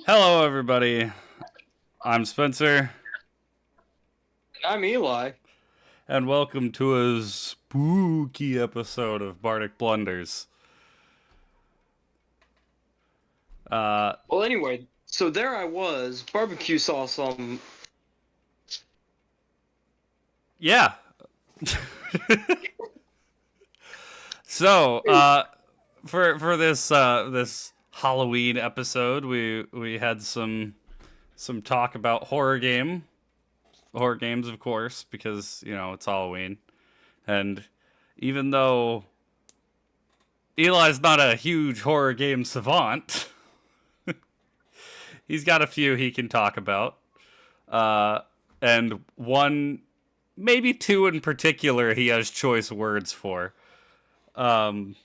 Hello, everybody. I'm Spencer, I'm Eli. and welcome to a spooky episode of Bardic Blunders. Uh, Well, anyway, so there I was, barbecue sauce on. yeah. so, for this Halloween episode, we had some talk about horror games, of course, because it's Halloween, and even though Eli's not a huge horror game savant. He's got a few he can talk about. Uh, and one, maybe two in particular, he has choice words for. Um,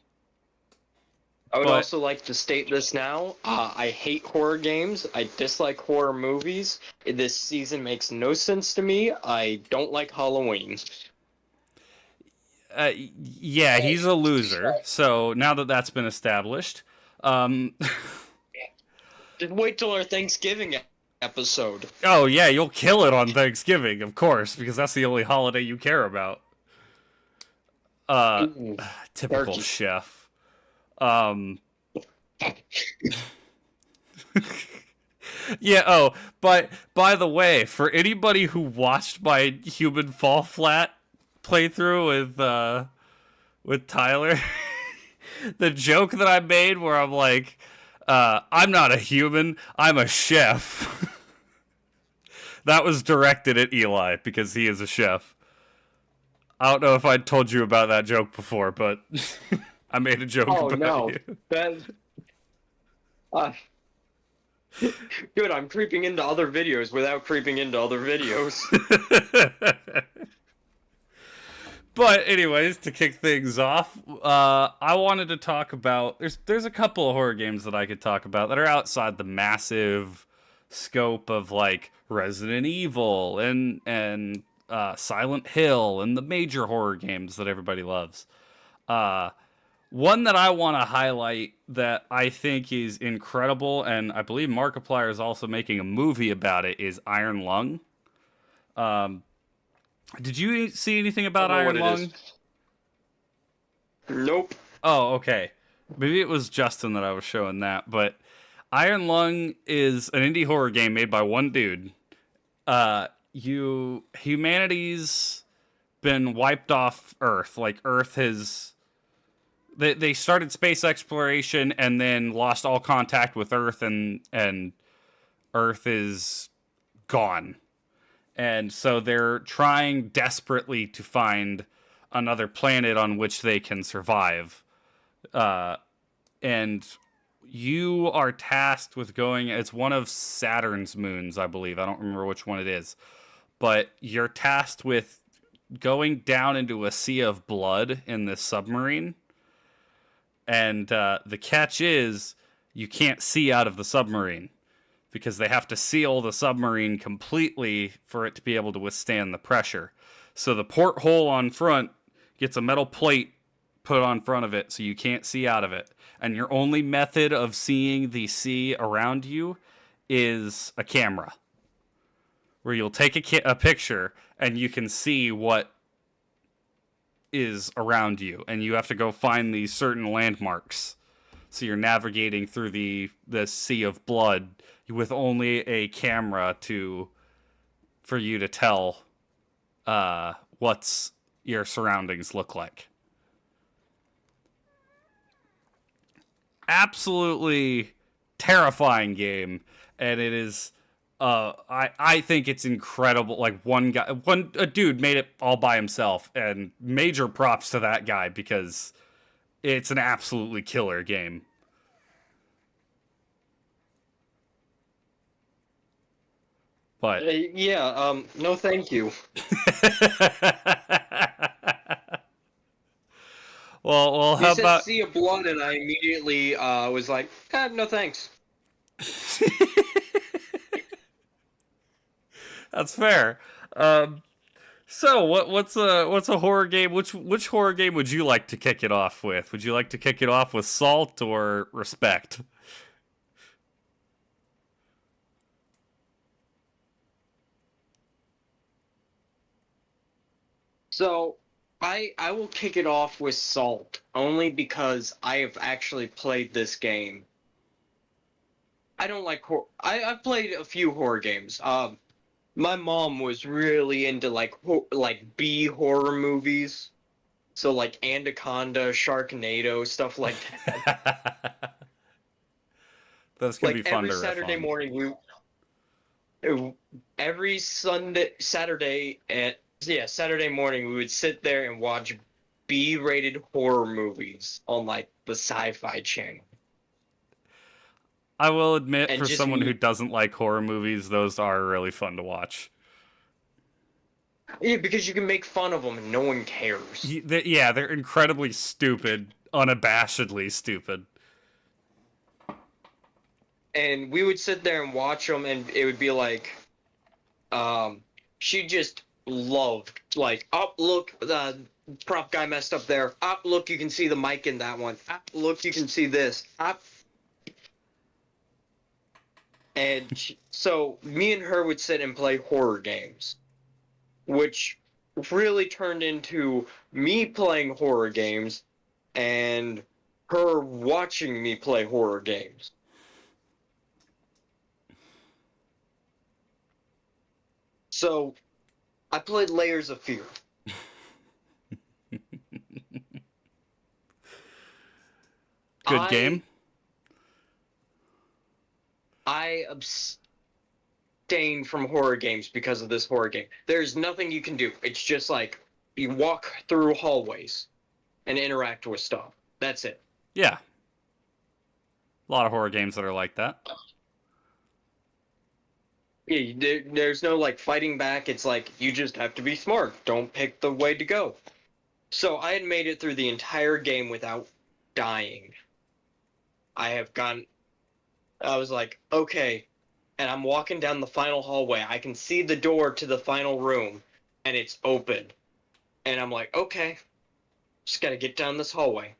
I would but also like to state this now. I hate horror games. I dislike horror movies. This season makes no sense to me. I don't like Halloween. yeah, he's a loser. So now that that's been established, um, Just wait till our Thanksgiving episode. oh yeah, you'll kill it on Thanksgiving, of course, because that's the only holiday you care about. Uh, Ooh, Typical turkey. chef. Um, Yeah. Oh, but by the way, for anybody who watched my human fall flat playthrough with Tyler, the joke that I made where I'm like, "I'm not a human, I'm a chef." That was directed at Eli because he is a chef. I don't know if I told you about that joke before, but I made a joke Oh about no, you. that. Uh, Good. I'm creeping into other videos without creeping into other videos. But anyways, to kick things off, I wanted to talk about there's a couple of horror games that I could talk about that are outside the massive scope of like Resident Evil and Silent Hill and the major horror games that everybody loves. Uh, One that I want to highlight that I think is incredible, and I believe Markiplier is also making a movie about it, is Iron Lung. Um, did you see anything I about don't know what Iron it is. Lung? Nope. Oh, okay. Maybe it was Justin that I was showing that, but Iron Lung is an indie horror game made by one dude. Humanity's been wiped off Earth. Like Earth has they started space exploration and then lost all contact with Earth and Earth is gone. And so they're trying desperately to find another planet on which they can survive. Uh, and you are tasked with going. It's one of Saturn's moons, I believe. I don't remember which one it is, but you're tasked with going down into a sea of blood in this submarine. And the catch is you can't see out of the submarine because they have to seal the submarine completely for it to be able to withstand the pressure. So the porthole on front gets a metal plate put on front of it so you can't see out of it. And your only method of seeing the sea around you is a camera, where you'll take a picture and you can see what is around you. And you have to go find these certain landmarks. So you're navigating through the sea of blood with only a camera for you to tell what's your surroundings look like. Absolutely terrifying game, and it is. I think it's incredible. Like a dude made it all by himself, and major props to that guy because it's an absolutely killer game. But Yeah, no thank you. well, You how said about sea of blood, and I immediately was like, no thanks. that's fair. Um, so what's a horror game? Which horror game would you like to kick it off with? Would you like to kick it off with Salt or Respect? So I will kick it off with Salt only because I have actually played this game. I don't like I've played a few horror games. My mom was really into like B horror movies. So like Anaconda, Sharknado, stuff like that. Those can be Like fun every to riff Saturday on. morning every Saturday at yeah, Saturday morning we would sit there and watch B-rated horror movies on like the Sci-Fi Channel. I will admit, And for just someone who doesn't like horror movies, those are really fun to watch. yeah, because you can make fun of them and no one cares. Yeah, they're incredibly stupid, unabashedly stupid. And we would sit there and watch them and it would be like she just loved like up look the prop guy messed up there. Up look you can see the mic in that one. Up look you can see this. Up and so me and her would sit and play horror games, which really turned into me playing horror games and her watching me play horror games. So I played Layers of Fear. Good I game. I abstain from horror games because of this horror game. There's nothing you can do. It's just like you walk through hallways and interact with stuff. That's it. Yeah, a lot of horror games that are like that. Yeah, there's no like fighting back. It's like you just have to be smart. Don't pick the way to go. So I had made it through the entire game without dying. I have gone. I was like, okay, and I'm walking down the final hallway. I can see the door to the final room, and it's open. And I'm like, okay, just gotta get down this hallway.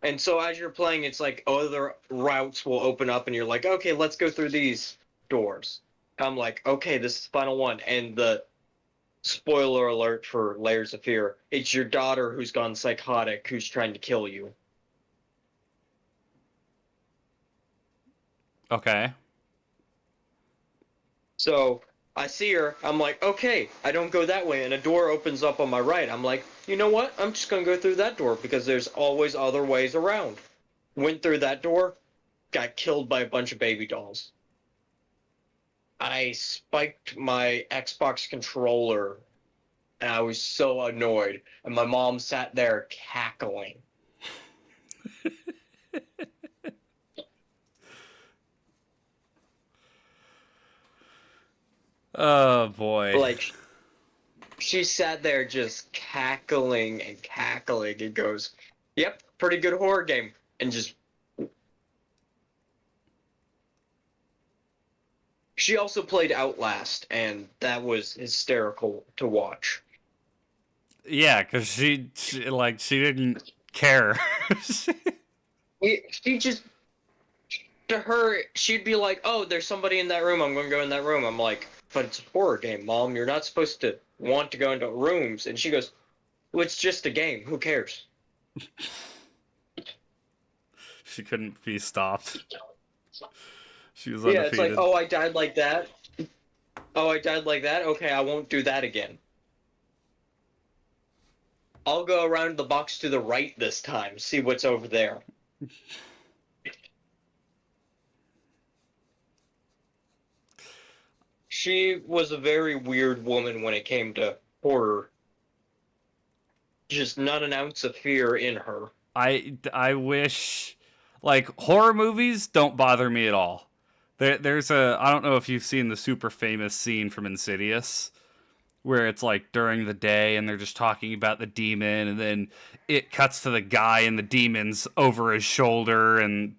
And so as you're playing, it's like other routes will open up, and you're like, okay, let's go through these doors. I'm like, okay, this is the final one. And the spoiler alert for Layers of Fear, it's your daughter who's gone psychotic, who's trying to kill you. Okay. So I see her. I'm like, okay, I don't go that way. And a door opens up on my right. I'm like, you know what? I'm just going to go through that door because there's always other ways around. Went through that door, got killed by a bunch of baby dolls. I spiked my Xbox controller and I was so annoyed. And my mom sat there cackling. Oh boy. Like, she sat there just cackling and cackling and goes, yep, pretty good horror game. And just. She also played Outlast, and that was hysterical to watch. Yeah, because she didn't care. She just. To her, she'd be like, oh, there's somebody in that room. I'm going to go in that room. I'm like, but it's a horror game, Mom. You're not supposed to want to go into rooms. And she goes, well, it's just a game. Who cares? She couldn't be stopped. She was Yeah, it's like, undefeated. oh, I died like that. Oh, I died like that? Okay, I won't do that again. I'll go around the box to the right this time, see what's over there. She was a very weird woman when it came to horror. Just not an ounce of fear in her. I wish, like, horror movies don't bother me at all. There's I don't know if you've seen the super famous scene from Insidious where it's like during the day and they're just talking about the demon, and then it cuts to the guy and the demon's over his shoulder, and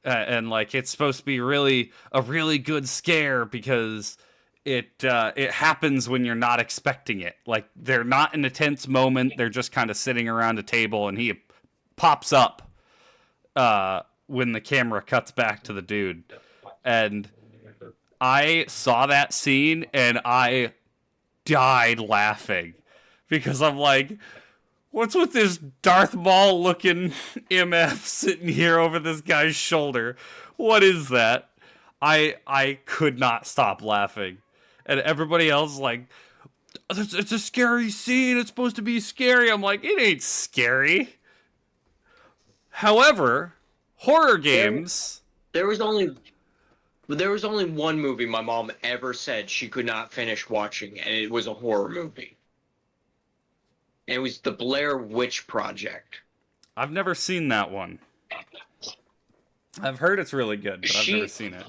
like it's supposed to be really a really good scare because it happens when you're not expecting it. Like they're not in a tense moment; they're just kind of sitting around a table, and he pops up when the camera cuts back to the dude. And I saw that scene and I died laughing because I'm like, what's with this Darth Maul looking MF sitting here over this guy's shoulder? What is that? I could not stop laughing. And everybody else is like, it's a scary scene. It's supposed to be scary. I'm like, it ain't scary. However, horror games. There was only one movie my mom ever said she could not finish watching, and it was a horror movie. And it was the Blair Witch Project. I've never seen that one. I've heard it's really good, but I've never seen it.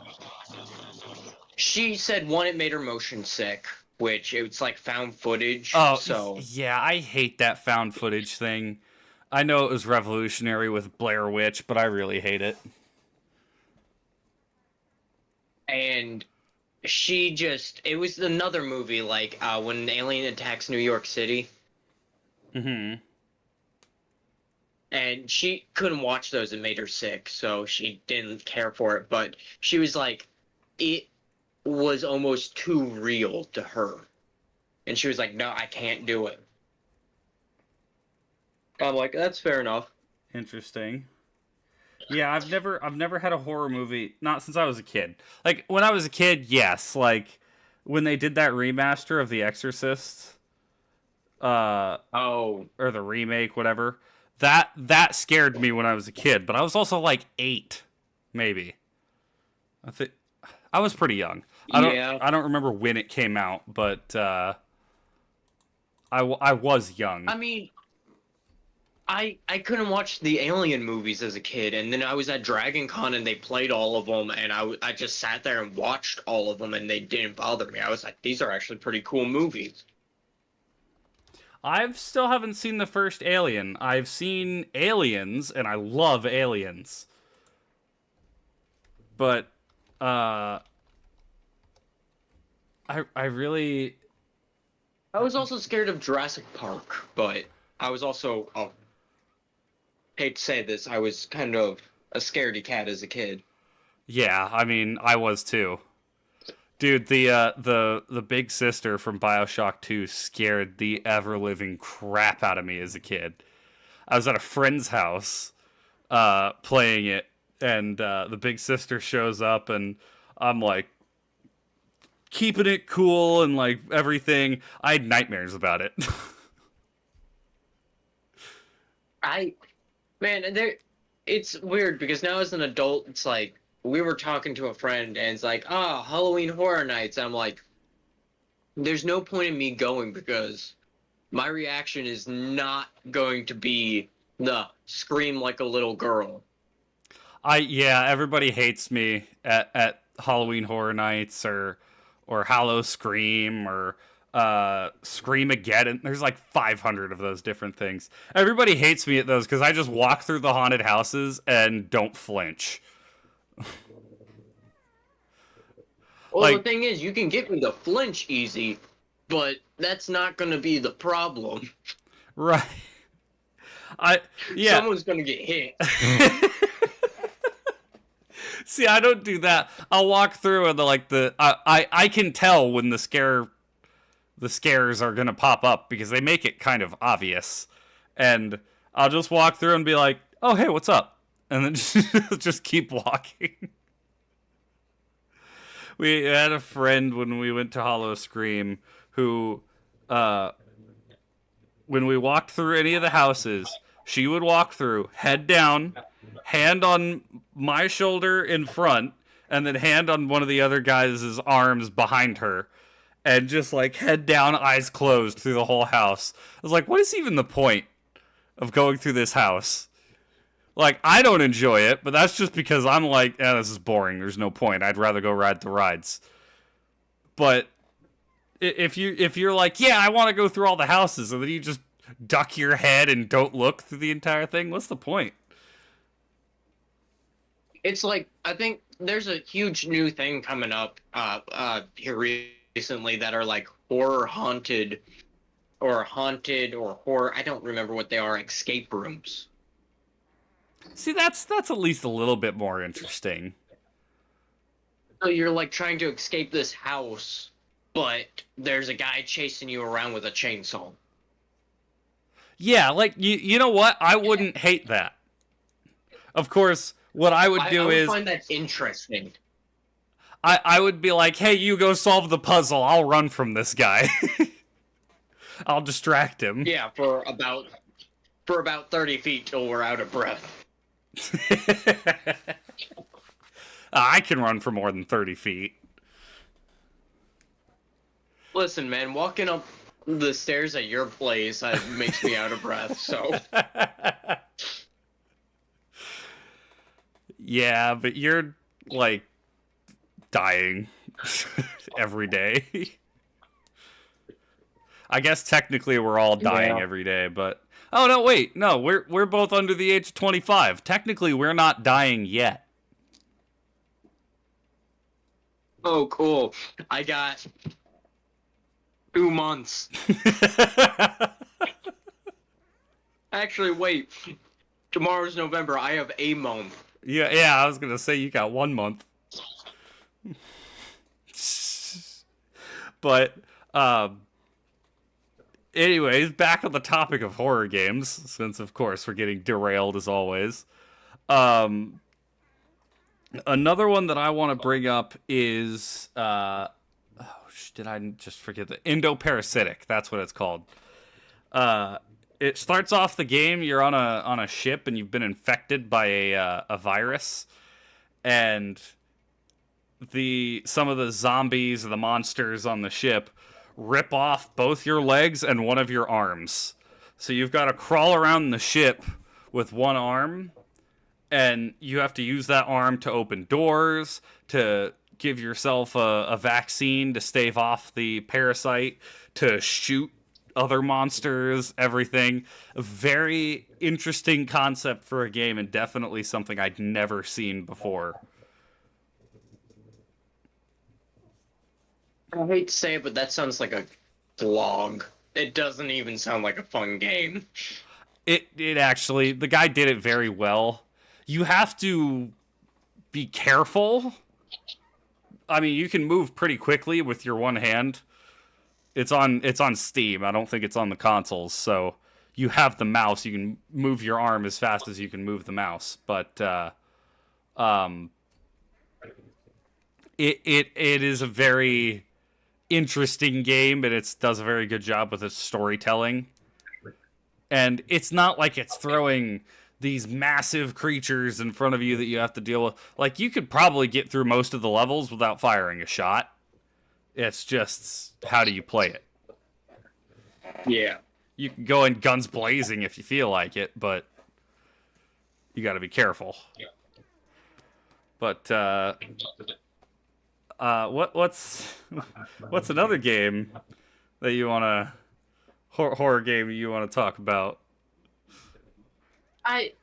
She said, one, it made her motion sick, which it's like found footage. Oh, so yeah, I hate that found footage thing. I know it was revolutionary with Blair Witch, but I really hate it. And it was another movie, like when an alien attacks New York City. Mm-hmm. And she couldn't watch those. It made her sick, so she didn't care for it. But she was like, it was almost too real to her. And she was like, no, I can't do it. I'm like, that's fair enough. Interesting. Yeah, I've never had a horror movie, not since I was a kid. Like, when I was a kid, yes. Like, when they did that remaster of The Exorcist, or the remake, whatever, that scared me when I was a kid. But I was also like 8, maybe. I think I was pretty young. I don't remember when it came out, but I was young. I mean, I couldn't watch the Alien movies as a kid, and then I was at Dragon Con and they played all of them, and I just sat there and watched all of them, and they didn't bother me. I was like, these are actually pretty cool movies. I still haven't seen the first Alien. I've seen Aliens, and I love Aliens. But, I really... I was also scared of Jurassic Park, but I was also, hate to say this, I was kind of a scaredy cat as a kid. Yeah, I mean, I was too. Dude, the big sister from BioShock 2 scared the ever-living crap out of me as a kid. I was at a friend's house, playing it, and the big sister shows up, and I'm like, keeping it cool and like everything. I had nightmares about it. It's weird because now as an adult, it's like, we were talking to a friend and it's like, Halloween Horror Nights. I'm like, there's no point in me going because my reaction is not going to be the scream like a little girl. Everybody hates me at Halloween Horror Nights or Hallow Scream or Screamageddon. There's like 500 of those different things. Everybody hates me at those because I just walk through the haunted houses and don't flinch. Well, the thing is, you can get me to flinch easy, but that's not going to be the problem. Right. Someone's going to get hit. See, I don't do that. I'll walk through and I can tell when the scares are gonna pop up because they make it kind of obvious, and I'll just walk through and be like, "Oh, hey, what's up?" and then just keep walking. We had a friend when we went to Hollow Scream who, when we walked through any of the houses, she would walk through, head down, hand on my shoulder in front, and then hand on one of the other guys' arms behind her, and just like head down, eyes closed through the whole house. I was like, what is even the point of going through this house? Like, I don't enjoy it, but that's just because I'm like, this is boring. There's no point. I'd rather go ride the rides. But if you're like, yeah, I want to go through all the houses, and then you just duck your head and don't look through the entire thing, what's the point? It's like, I think there's a huge new thing coming up here recently that are like horror haunted or horror, I don't remember what they are, escape rooms. See, that's at least a little bit more interesting. So you're like trying to escape this house, but there's a guy chasing you around with a chainsaw. Yeah, like you know what? I wouldn't hate that. Of course, what I would I do would is find that interesting. I would be like, hey, you go solve the puzzle. I'll run from this guy. I'll distract him. Yeah, for about 30 feet till we're out of breath. I can run for more than 30 feet. Listen, man, walking up the stairs at your place makes me out of breath. So Yeah, but you're like dying every day. I guess technically we're all dying every day, but oh no, wait, no, we're both under the age of 25. Technically, we're not dying yet. oh, cool. I got 2 months. Actually, wait. Tomorrow's November. I have a month. Yeah, I was gonna say you got 1 month. But anyways, back on the topic of horror games, since of course we're getting derailed as always. Um, Another one that I want to bring up is did I just forget the Endoparasitic? That's what it's called. It starts off the game. You're on a ship and you've been infected by a virus, and some of the zombies or the monsters on the ship rip off both your legs and one of your arms. So you've got to crawl around the ship with one arm, and you have to use that arm to open doors, to give yourself a vaccine to stave off the parasite, to shoot other monsters, everything. A very interesting concept for a game, and definitely something I'd never seen before. I hate to say it, but that sounds like a vlog. It doesn't even sound like a fun game. It actually, the guy did it very well. You have to be careful. I mean, you can move pretty quickly with your one hand. It's on Steam. I don't think it's on the consoles. So you have the mouse. You can move your arm as fast as you can move the mouse. But it is a very interesting game, and it does a very good job with its storytelling. And it's not like it's throwing these massive creatures in front of you that you have to deal with. Like, you could probably get through most of the levels without firing a shot. It's just, how do you play it? Yeah. You can go in guns blazing if you feel like it, but you got to be careful. Yeah. But what's another game that you want to horror game you want to talk about? I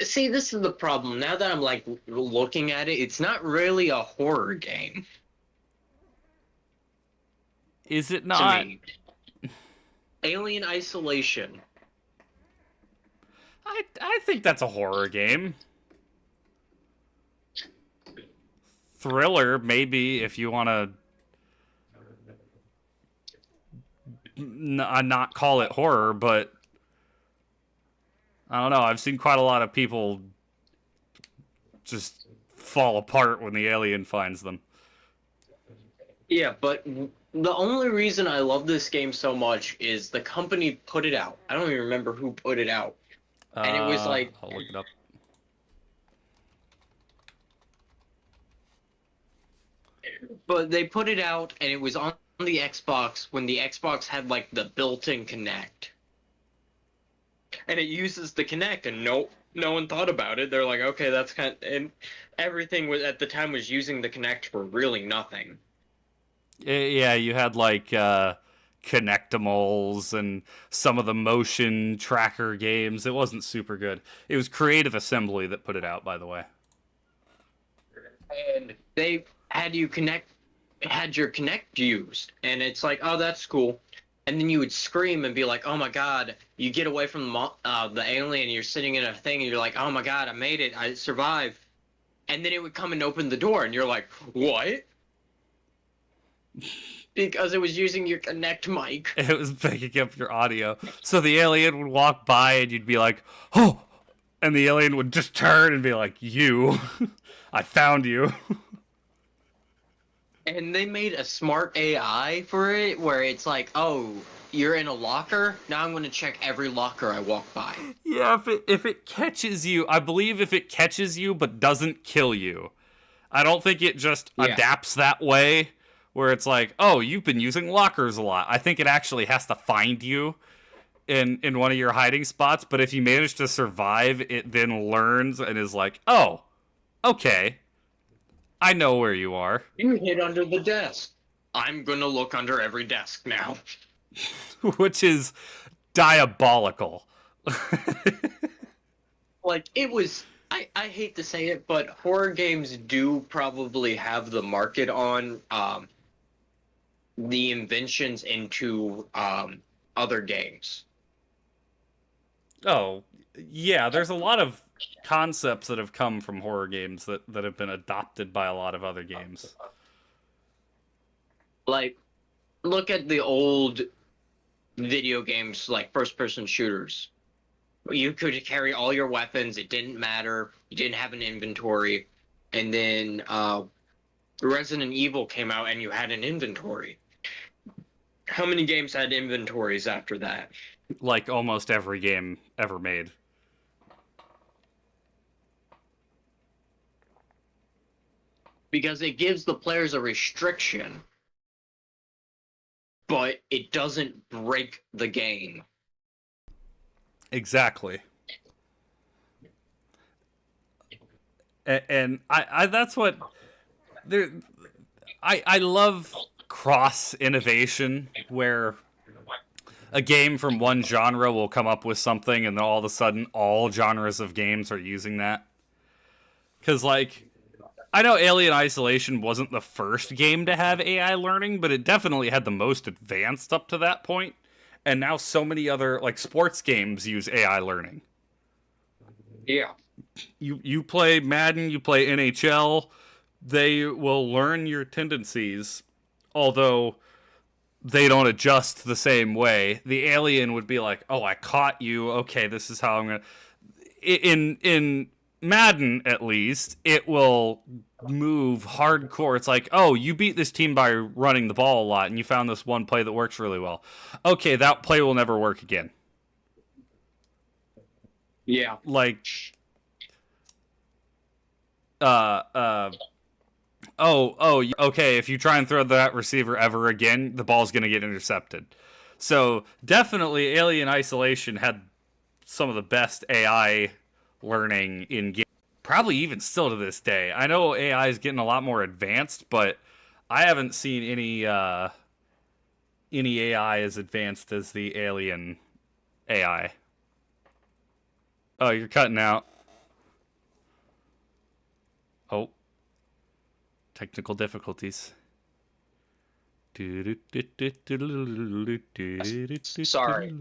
see. This is the problem. Now that I'm like looking at it, it's not really a horror game. Is it not? To me. Alien Isolation. I think that's a horror game. Thriller, maybe, if you want to not call it horror, but I don't know. I've seen quite a lot of people just fall apart when the alien finds them. Yeah, but the only reason I love this game so much is the company put it out. I don't even remember who put it out. And it was like... I'll look it up. But they put it out, and it was on the Xbox when the Xbox had, like, the built-in Kinect. And it uses the Kinect, and no one thought about it. They're like, okay, that's kind of... And everything was at the time was using the Kinect for really nothing. Yeah, you had, like, Connectimals and some of the motion tracker games. It wasn't super good. It was Creative Assembly that put it out, by the way. And they had your Kinect used, and it's like, oh, that's cool. And then you would scream and be like, oh my god, you get away from the alien, you're sitting in a thing, and you're like, oh my god, I made it, I survived. And then it would come and open the door, and you're like, what? Because it was using your Connect mic. It was picking up your audio. So the alien would walk by and you'd be like, oh! And the alien would just turn and be like, you. I found you. And they made a smart AI for it where it's like, oh, you're in a locker? Now I'm going to check every locker I walk by. Yeah, if it catches you, I believe if it catches you but doesn't kill you. I don't think it just adapts that way, where it's like, oh, you've been using lockers a lot. I think it actually has to find you in one of your hiding spots, but if you manage to survive, it then learns and is like, oh, okay, I know where you are. You hid under the desk. I'm going to look under every desk now. Which is diabolical. Like, it was... I hate to say it, but horror games do probably have the market on the inventions into other games. Oh, yeah, there's a lot of concepts that have come from horror games that have been adopted by a lot of other games. Like, look at the old video games, like first-person shooters. You could carry all your weapons. It didn't matter. You didn't have an inventory. And then Resident Evil came out and you had an inventory. How many games had inventories after that? Like almost every game ever made. Because it gives the players a restriction, but it doesn't break the game. Exactly. And I that's what there I love cross innovation where a game from one genre will come up with something and then all of a sudden all genres of games are using that. Cuz like I know Alien Isolation wasn't the first game to have AI learning, but it definitely had the most advanced up to that point. And now so many other like sports games use AI learning. Yeah. You play Madden, you play NHL, they will learn your tendencies, although they don't adjust the same way. The alien would be like, "Oh, I caught you. Okay, this is how I'm gonna." In Madden, at least, it will move hardcore. It's like, "Oh, you beat this team by running the ball a lot, and you found this one play that works really well. Okay, that play will never work again." Yeah. Like, okay, if you try and throw that receiver ever again, the ball's going to get intercepted. So definitely Alien Isolation had some of the best AI learning in games. Probably even still to this day. I know AI is getting a lot more advanced, but I haven't seen any AI as advanced as the Alien AI. Oh, you're cutting out. Oh. Technical difficulties. Sorry.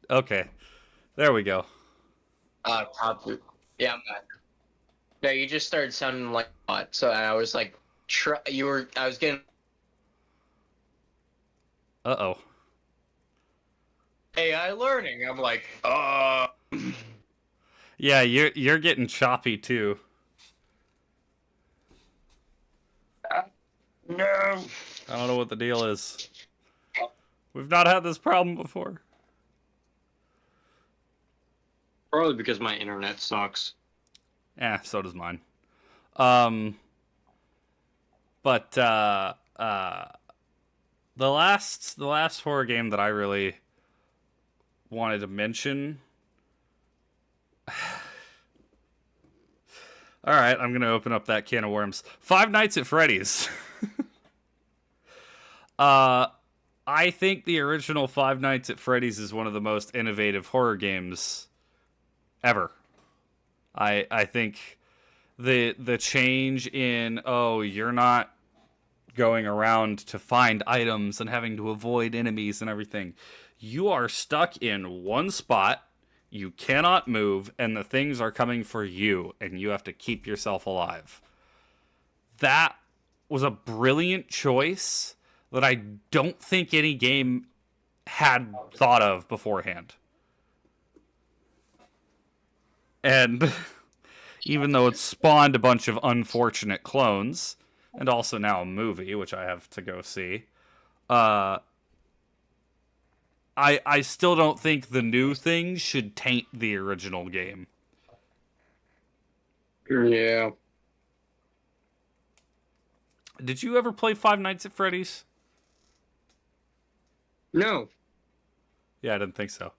Okay. There we go. Probably. Yeah, I'm back. No, you just started sounding like what? So I was like, I was getting Uh-oh. AI learning. I'm like, Yeah, you're getting choppy too. no. I don't know what the deal is. We've not had this problem before. Probably because my internet sucks. So does mine. But the last horror game that I really wanted to mention. All right, I'm gonna open up that can of worms. Five Nights at Freddy's. I think the original Five Nights at Freddy's is one of the most innovative horror games ever. I think the change in, oh, you're not going around to find items and having to avoid enemies and everything. You are stuck in one spot, you cannot move, and the things are coming for you, and you have to keep yourself alive. That was a brilliant choice, that I don't think any game had thought of beforehand. And even though it's spawned a bunch of unfortunate clones, and also now a movie, which I have to go see, I still don't think the new things should taint the original game. Yeah. Did you ever play Five Nights at Freddy's? No. Yeah, I didn't think so.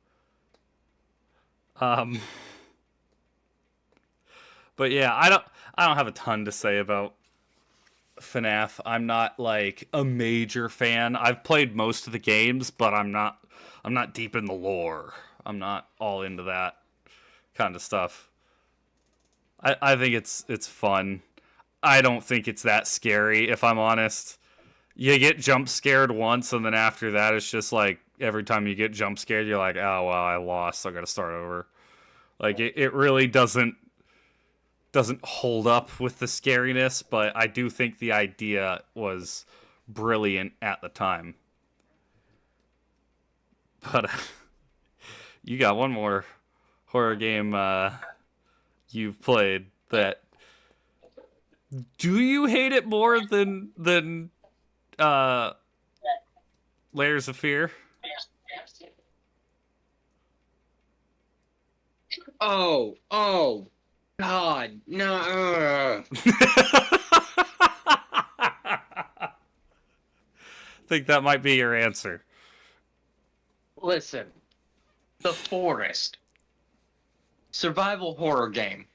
But yeah, I don't have a ton to say about FNAF. I'm not like a major fan. I've played most of the games, but I'm not deep in the lore. I'm not all into that kind of stuff. I think it's fun. I don't think it's that scary, if I'm honest. You get jump scared once, and then after that, it's just like every time you get jump scared, you're like, oh, well, I lost. I gotta start over. Like, it really doesn't hold up with the scariness, but I do think the idea was brilliant at the time. But you got one more horror game you've played that. Do you hate it more than Layers of Fear? Oh, God, no. Think that might be your answer. Listen, The Forest. Survival horror game.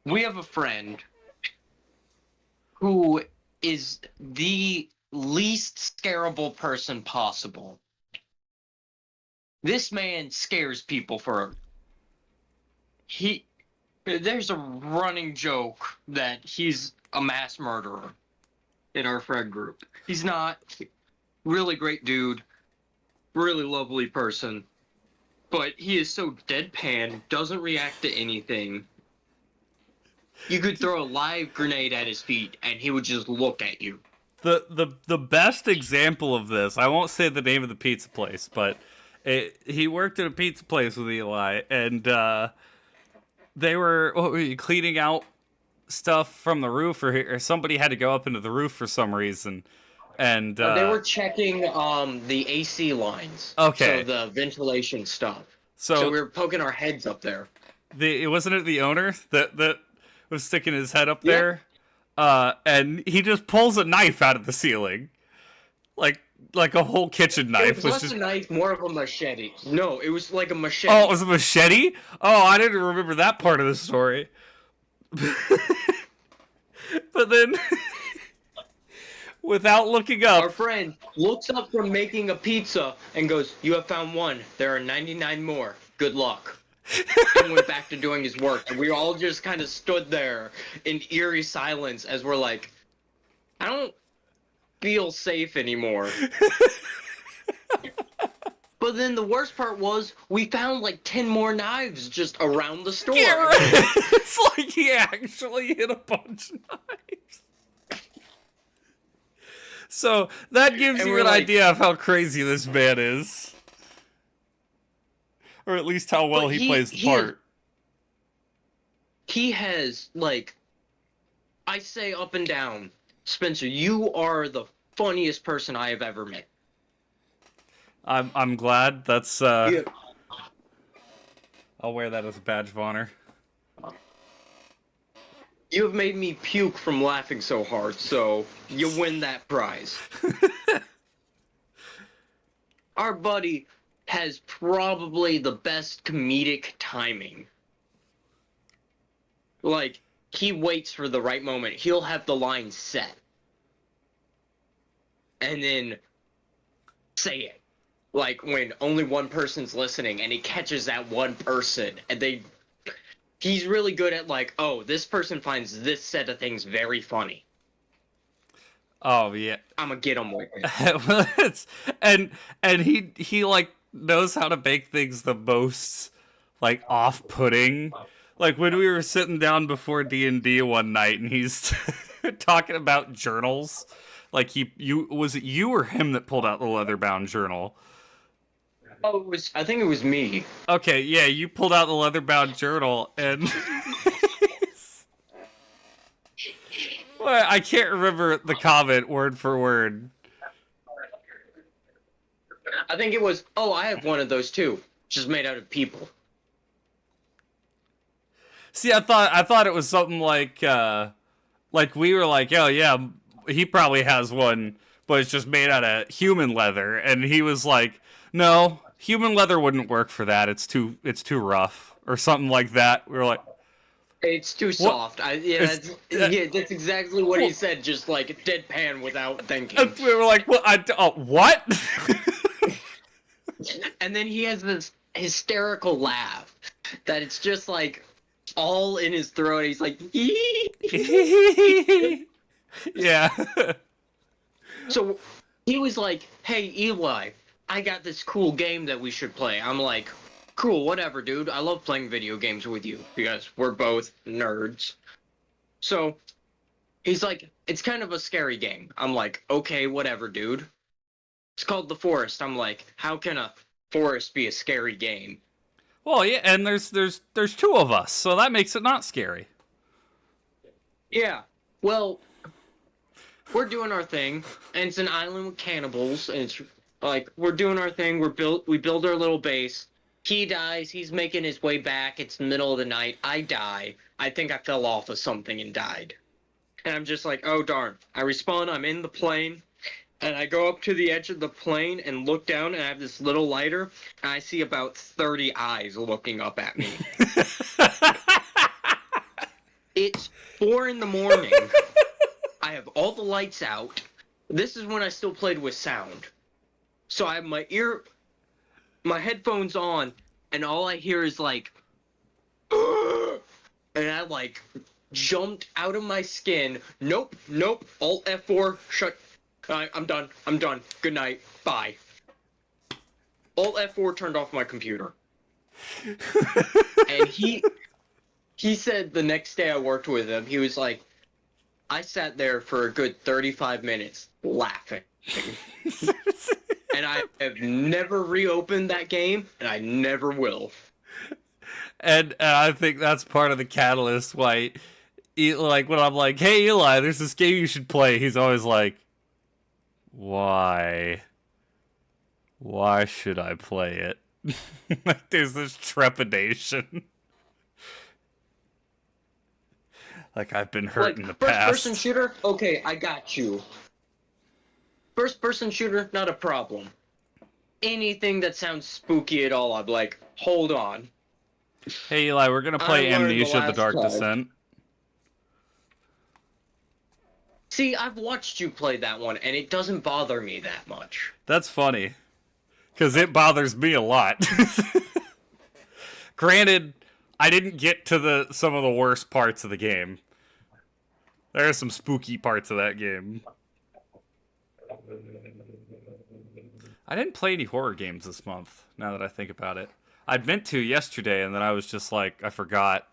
We have a friend who is the least scarable person possible. This man scares people for... There's a running joke that he's a mass murderer in our friend group. He's not. Really great dude. Really lovely person. But he is so deadpan, doesn't react to anything. You could throw a live grenade at his feet, and he would just look at you. The best example of this, I won't say the name of the pizza place, but he worked at a pizza place with Eli, and they were cleaning out stuff from the roof, or somebody had to go up into the roof for some reason, and they were checking the AC lines. Okay. So the ventilation stuff. So we were poking our heads up there. Wasn't it the owner that was sticking his head up there? And he just pulls a knife out of the ceiling, like a whole kitchen knife. It was less just a knife, more of a machete. No, it was like a machete. Oh, it was a machete? Oh, I didn't remember that part of the story. But then, without looking up, our friend looks up from making a pizza and goes, "You have found one. There are 99 more. Good luck." And went back to doing his work. And we all just kind of stood there in eerie silence as we're like, I don't feel safe anymore. But then the worst part was we found like 10 more knives just around the store. Yeah, right. It's like he actually hit a bunch of knives. So that gives you an idea of how crazy this man is. Or at least how well he plays the part. He has, like, I say up and down, Spencer, you are the funniest person I have ever met. I'm glad. That's Yeah. I'll wear that as a badge of honor. You have made me puke from laughing so hard, so you win that prize. Our buddy has probably the best comedic timing. Like, he waits for the right moment. He'll have the line set. And then say it. Like, when only one person's listening, and he catches that one person, and he's really good at, like, oh, this person finds this set of things very funny. Oh, yeah. I'm gonna get him with it. and he like knows how to make things the most like off-putting. Like when we were sitting down before D&D one night and he's talking about journals Like was it you or him that pulled out the leather-bound journal? Oh, I think it was me. Okay, yeah, you pulled out the leather-bound journal, and well, I can't remember the comment word for word. I think it was, oh, I have one of those too, just made out of people. See, I thought it was something like we were like, oh yeah, he probably has one, but it's just made out of human leather, and he was like, no, human leather wouldn't work for that. It's too rough or something like that. We were like, It's too what? soft. That's exactly what he said, just like deadpan without thinking. We were like, what? And then he has this hysterical laugh that it's just like all in his throat. He's like, yeah. So he was like, hey, Eli, I got this cool game that we should play. I'm like, cool, whatever, dude. I love playing video games with you because we're both nerds. So he's like, it's kind of a scary game. I'm like, okay, whatever, dude. It's called The Forest. I'm like, how can a forest be a scary game? Well, yeah, and there's two of us, so that makes it not scary. Yeah. Well, we're doing our thing, and it's an island with cannibals, and it's like we're doing our thing. We build our little base. He dies. He's making his way back. It's the middle of the night. I die. I think I fell off of something and died. And I'm just like, oh darn. I respawn. I'm in the plane. And I go up to the edge of the plane and look down, and I have this little lighter, and I see about 30 eyes looking up at me. It's 4 in the morning. I have all the lights out. This is when I still played with sound. So I have my headphones on, and all I hear is like, and I like jumped out of my skin. Nope, Alt F4, shut. I'm done. Good night. Bye. Alt F4 turned off my computer. And he said the next day I worked with him, he was like, I sat there for a good 35 minutes laughing. And I have never reopened that game, and I never will. And I think that's part of the catalyst why, like, when I'm like, hey, Eli, there's this game you should play, he's always like, why? Why should I play it? Like, there's this trepidation. Like, I've been hurt in the past. First-person shooter? Okay, I got you. First-person shooter? Not a problem. Anything that sounds spooky at all, I'm like, hold on. Hey, Eli, we're going to play Amnesia: The Dark Descent. See, I've watched you play that one, and it doesn't bother me that much. That's funny. Because it bothers me a lot. Granted, I didn't get to some of the worst parts of the game. There are some spooky parts of that game. I didn't play any horror games this month, now that I think about it. I meant to yesterday, and then I was just like, I forgot.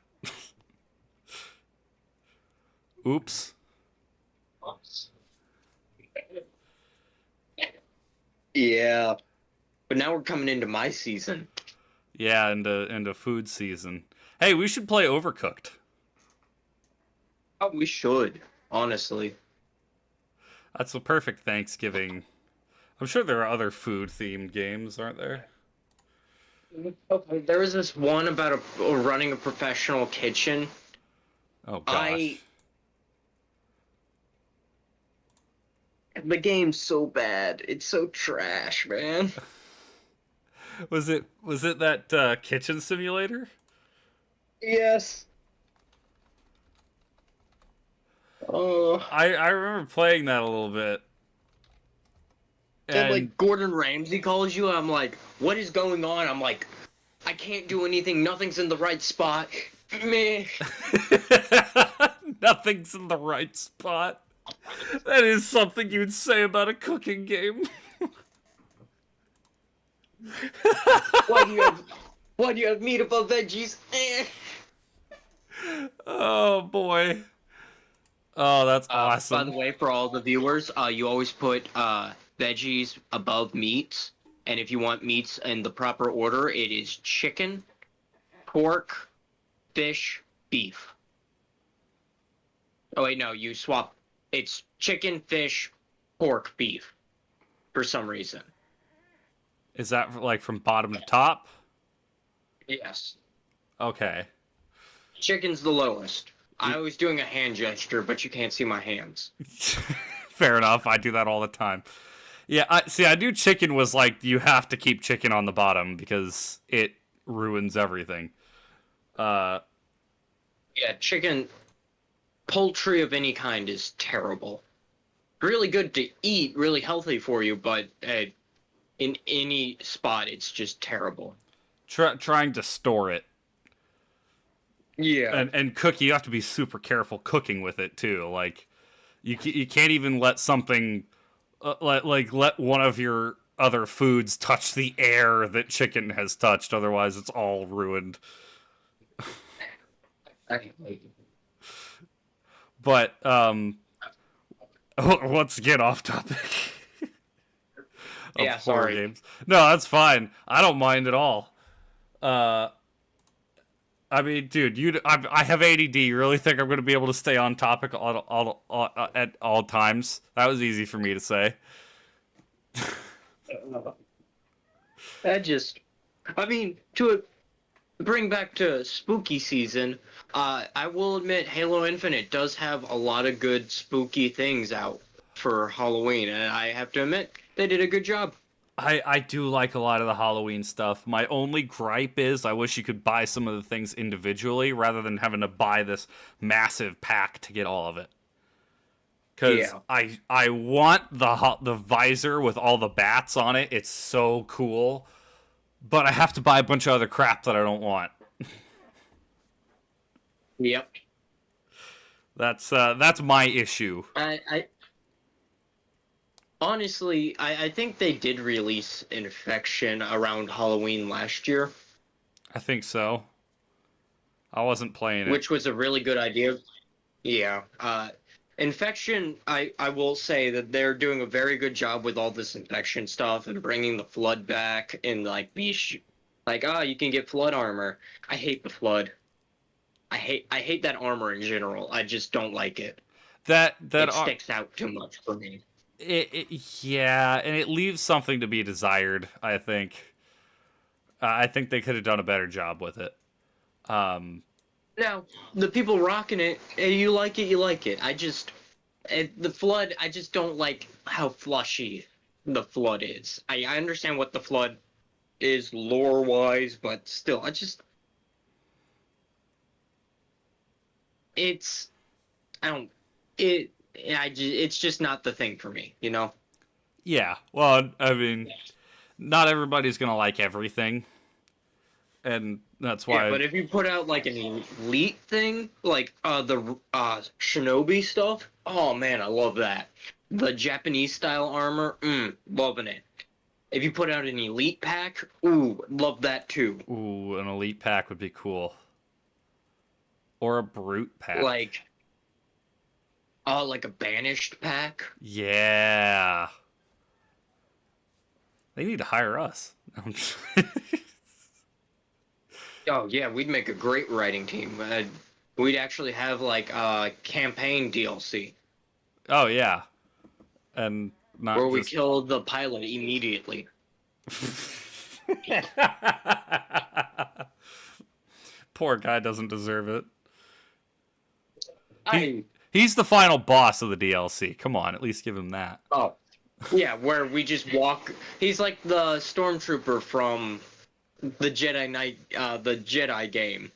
Oops. Yeah. But now we're coming into my season. Yeah, into food season. Hey, we should play Overcooked. Oh, we should, honestly. That's a perfect Thanksgiving. I'm sure there are other food-themed games, aren't there? Okay, there was this one about running a professional kitchen. Oh, gosh. The game's so bad. It's so trash, man. Was it that kitchen simulator? Yes. I remember playing that a little bit. And like Gordon Ramsay calls you, I'm like, what is going on? I'm like, I can't do anything. Nothing's in the right spot. Meh. Nothing's in the right spot. That is something you'd say about a cooking game. Why do you have meat above veggies? Eh. Oh boy. Oh, that's By the awesome. way, for all the viewers, you always put veggies above meats, and if you want meats in the proper order, it is chicken, pork, fish, beef. Oh wait, no, you swap. It's chicken, fish, pork, beef. For some reason. Is that like from bottom to top? Yes. Okay. Chicken's the lowest. I was doing a hand gesture, but you can't see my hands. Fair enough. I do that all the time. Yeah, I do chicken was like you have to keep chicken on the bottom because it ruins everything. Uh, Yeah, chicken, poultry of any kind is terrible. Really good to eat, really healthy for you, but in any spot, it's just terrible. trying to store it Yeah. and cook, you have to be super careful cooking with it too. Like you can't even let something let one of your other foods touch the air that chicken has touched, otherwise it's all ruined. I, But let's get off topic of yeah, horror sorry. games. No, that's fine. I don't mind at all. Uh, I mean, dude, I have ADD. You really think I'm going to be able to stay on topic at all times? That was easy for me to say. That just, I mean, to bring back to spooky season, I will admit Halo Infinite does have a lot of good spooky things out for Halloween, and I have to admit they did a good job. I do like a lot of the Halloween stuff. My only gripe is I wish you could buy some of the things individually rather than having to buy this massive pack to get all of it. Because Yeah. I want the visor with all the bats on it. It's so cool, but I have to buy a bunch of other crap that I don't want. Yep. That's my issue. I honestly, I think they did release Infection around Halloween last year, I think so. I wasn't playing it. which was a really good idea. Yeah. Infection, I will say that they're doing a very good job with all this infection stuff and bringing the flood back and like you can get flood armor. I hate the flood. I hate that armor in general. I just don't like it. That It sticks out too much for me. yeah, and it leaves something to be desired. I think they could have done a better job with it. Now, the people rocking it, you like it, you like it. The flood, I just don't like how flushy the flood is. I understand what the flood is lore wise, but still, it's, I don't, it, it's just not the thing for me, you know? Yeah, well, I mean, not everybody's gonna like everything, and that's Yeah, why. but if you put out like an elite thing, like the shinobi stuff, oh man, I love that. The Japanese style armor, loving it. If you put out an elite pack, ooh, love that too. Ooh, an elite pack would be cool, or a brute pack. Like a banished pack. Yeah, they need to hire us. Oh yeah, we'd make a great writing team. We'd actually have like campaign DLC Oh yeah, and where not we just. kill the pilot immediately. Poor guy doesn't deserve it. I He's the final boss of the DLC. Come on, at least give him that. Oh, yeah, where we just walk. He's like the stormtrooper from the the Jedi game.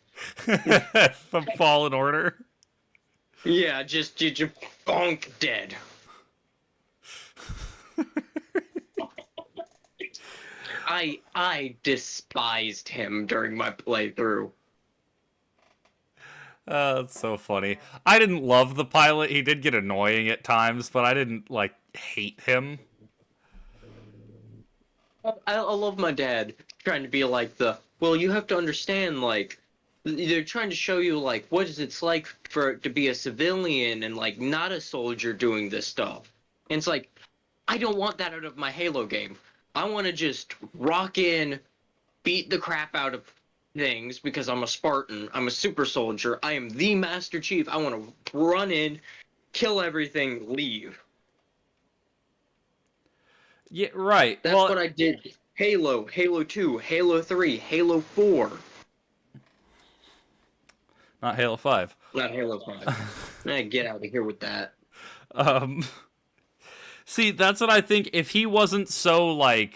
From Fallen Order. Yeah, just bonk dead. I despised him during my playthrough. That's so funny. I didn't love the pilot. He did get annoying at times, but I didn't like hate him. I love my dad trying to be like well, you have to understand, like, they're trying to show you like what is it's like for to be a civilian and like not a soldier doing this stuff. And it's like I don't want that out of my Halo game. I want to just rock in, beat the crap out of things because I'm a Spartan. I'm a super soldier. I am the Master Chief. I want to run in, kill everything, leave. Yeah, right. That's what I did. Halo, Halo 2, Halo 3, Halo 4. Not Halo 5. Not Halo 5. Get out of here with that. See, that's what I think. If he wasn't so, like,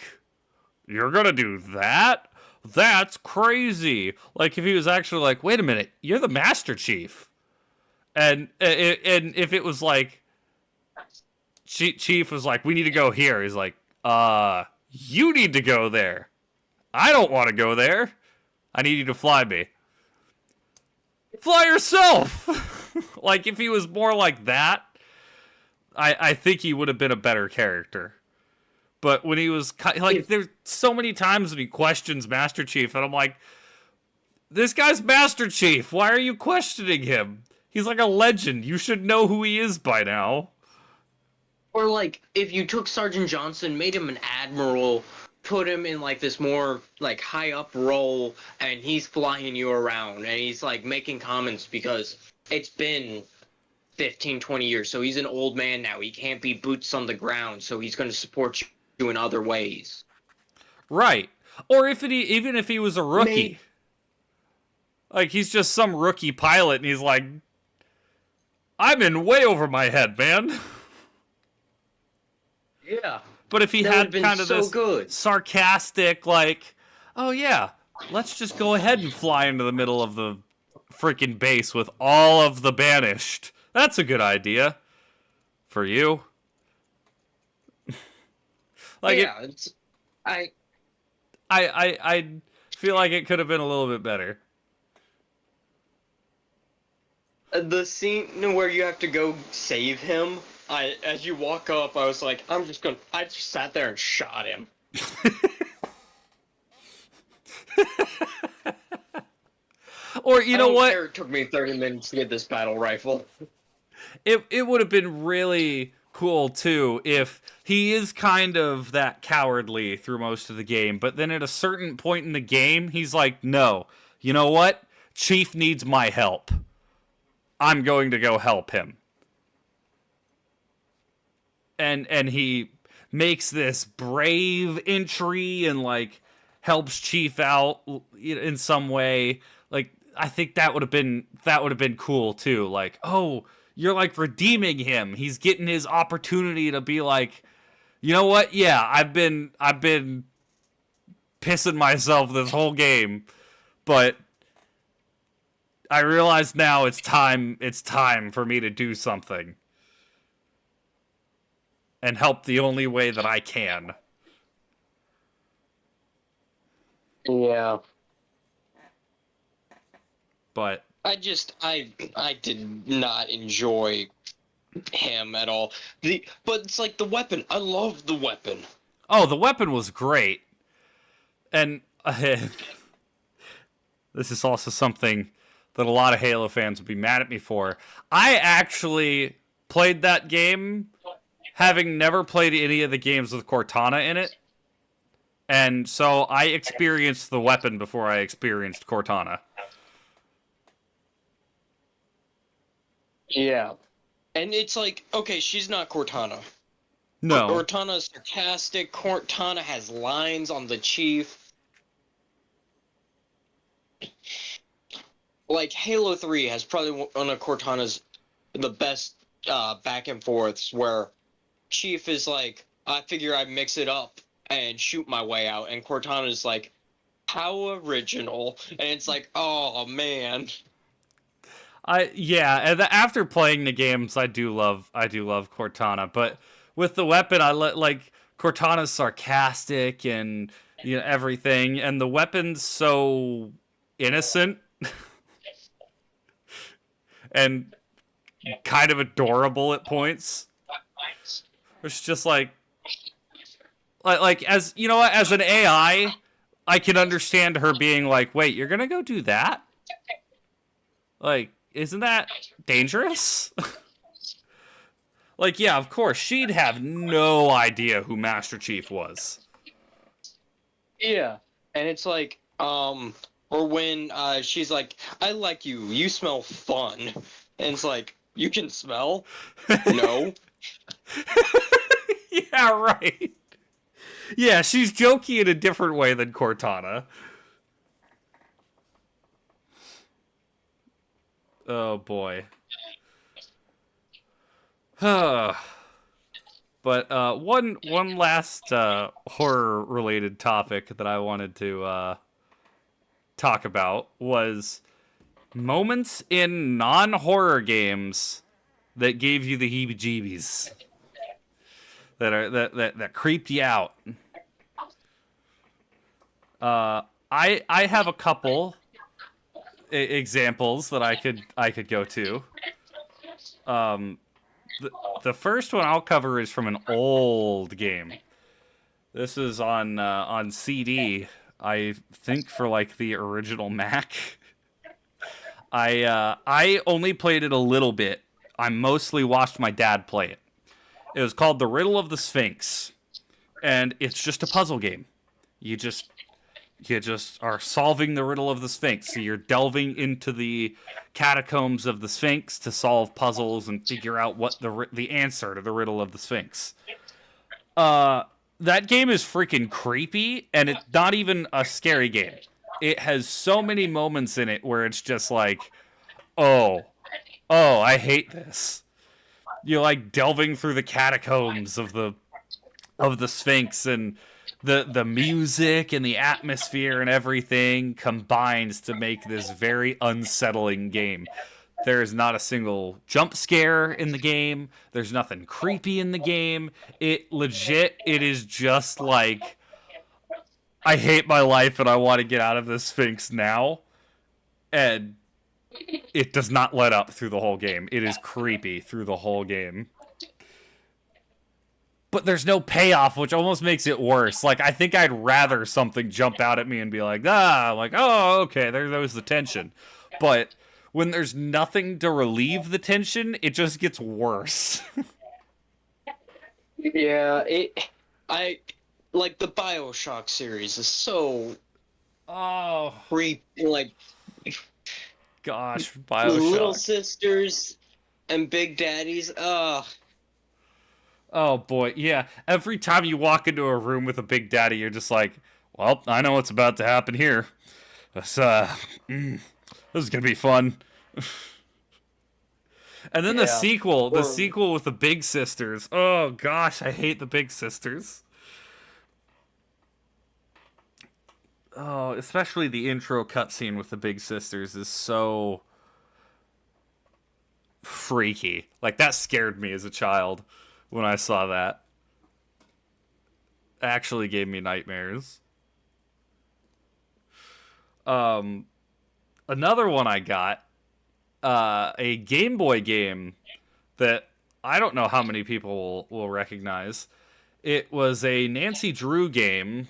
you're gonna do that? That's crazy. Like, if he was actually like, wait a minute, you're the Master Chief. And if it was like, Chief was like, we need to go here. He's like, you need to go there. I don't want to go there. I need you to fly me. Fly yourself! Like, if he was more like that, I think he would have been a better character. But when he was, like, there's so many times when he questions Master Chief, and I'm like, this guy's Master Chief. Why are you questioning him? He's like a legend. You should know who he is by now. Or, like, if you took Sergeant Johnson, made him an admiral, put him in, like, this more, like, high-up role, and he's flying you around, and he's, like, making comments because it's been 15, 20 years, so he's an old man now. He can't be boots on the ground, so he's going to support you in other ways. Right. Or even if he was a rookie. Like, he's just some rookie pilot, and he's like, I'm in way over my head, man. Yeah. But if he had kind of this good. sarcastic, like, oh yeah, let's just go ahead and fly into the middle of the freaking base with all of the banished. That's a good idea. For you. Like, yeah, I feel like it could have been a little bit better. The scene where you have to go save him, as you walk up, I was like, I just sat there and shot him. Or, you know what? It took me 30 minutes to get this battle rifle. It would have been really cool, too, if he is kind of that cowardly through most of the game, but then at a certain point in the game, he's like, no, you know what? Chief needs my help. I'm going to go help him. And he makes this brave entry and, like, helps Chief out in some way. Like, I think that would have been cool too. Like, oh, you're like redeeming him. He's getting his opportunity to be like, you know what? Yeah, I've been pissing myself this whole game, but I realize now it's time for me to do something. And help the only way that I can. Yeah. But I did not enjoy him at all. But it's like the weapon. I love the weapon. Oh, the weapon was great. And this is also something that a lot of Halo fans would be mad at me for. I actually played that game having never played any of the games with Cortana in it. And so I experienced the weapon before I experienced Cortana. Yeah. And it's like, okay, she's not Cortana. No. Cortana's sarcastic. Cortana has lines on the Chief. Like, Halo 3 has probably one of Cortana's the best back and forths where Chief is like, I figure I'd mix it up and shoot my way out. And Cortana's like, how original. And it's like, oh, man. And after playing the games, I do love Cortana, but with the weapon, like Cortana's sarcastic and everything, and the weapon's so innocent and kind of adorable at points. It's just like as you know, as an AI, I can understand her being like, "Wait, you're gonna go do that? Like, isn't that dangerous? Like, yeah, of course, she'd have no idea who Master Chief was. Yeah, and it's like, or when she's like, "I like you. You smell fun," and it's like, "You can smell? No." Yeah, right. Yeah, she's jokey in a different way than Cortana. Oh boy. But one last horror related topic that I wanted to talk about was moments in non horror games that gave you the heebie jeebies. That creeped you out. I have a couple examples that I could go to. Um, the first one I'll cover is from an old game. This is on CD. I think for like the original Mac. I only played it a little bit. I mostly watched my dad play it. It was called The Riddle of the Sphinx, and it's just a puzzle game. You just are solving the riddle of the Sphinx. So you're delving into the catacombs of the Sphinx to solve puzzles and figure out what the answer to the riddle of the Sphinx. That game is freaking creepy, and it's not even a scary game. It has so many moments in it where it's just like, oh, I hate this. You're like delving through the catacombs of the Sphinx, and the music and the atmosphere and everything combines to make this very unsettling game. There is not a single jump scare in the game. There's nothing creepy in the game. It is just like, I hate my life and I want to get out of this Sphinx now. And it does not let up through the whole game. It is creepy through the whole game. But there's no payoff, which almost makes it worse. Like, I think I'd rather something jump out at me and be like, oh, okay, there was the tension. But when there's nothing to relieve the tension, it just gets worse. Yeah, I like the BioShock series is so like gosh, BioShock. Little sisters and big daddies. Oh boy, yeah. Every time you walk into a room with a big daddy, you're just like, well, I know what's about to happen here. This is gonna be fun. And then the sequel with the big sisters. Oh gosh, I hate the big sisters. Oh, especially the intro cutscene with the big sisters is so freaky. Like, that scared me as a child when I saw that. Actually gave me nightmares. Another one I got, a Game Boy game that I don't know how many people will recognize. It was a Nancy Drew game.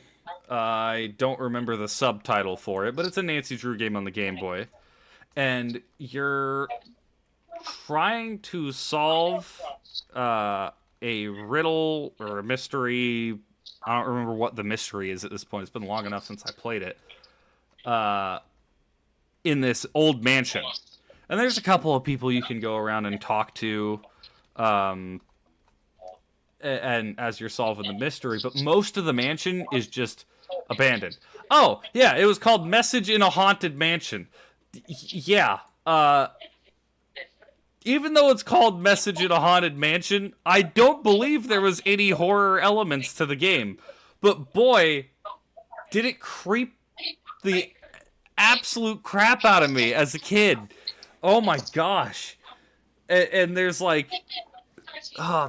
I don't remember the subtitle for it, but it's a Nancy Drew game on the Game Boy. And you're trying to solve a riddle or a mystery. I don't remember what the mystery is at this point. It's been long enough since I played it. In this old mansion. And there's a couple of people you can go around and talk to, and as you're solving the mystery, but most of the mansion is just abandoned. Oh, yeah, it was called Message in a Haunted Mansion. Yeah, even though it's called Message in a Haunted Mansion, I don't believe there was any horror elements to the game. But boy, did it creep the absolute crap out of me as a kid. Oh my gosh. And there's like,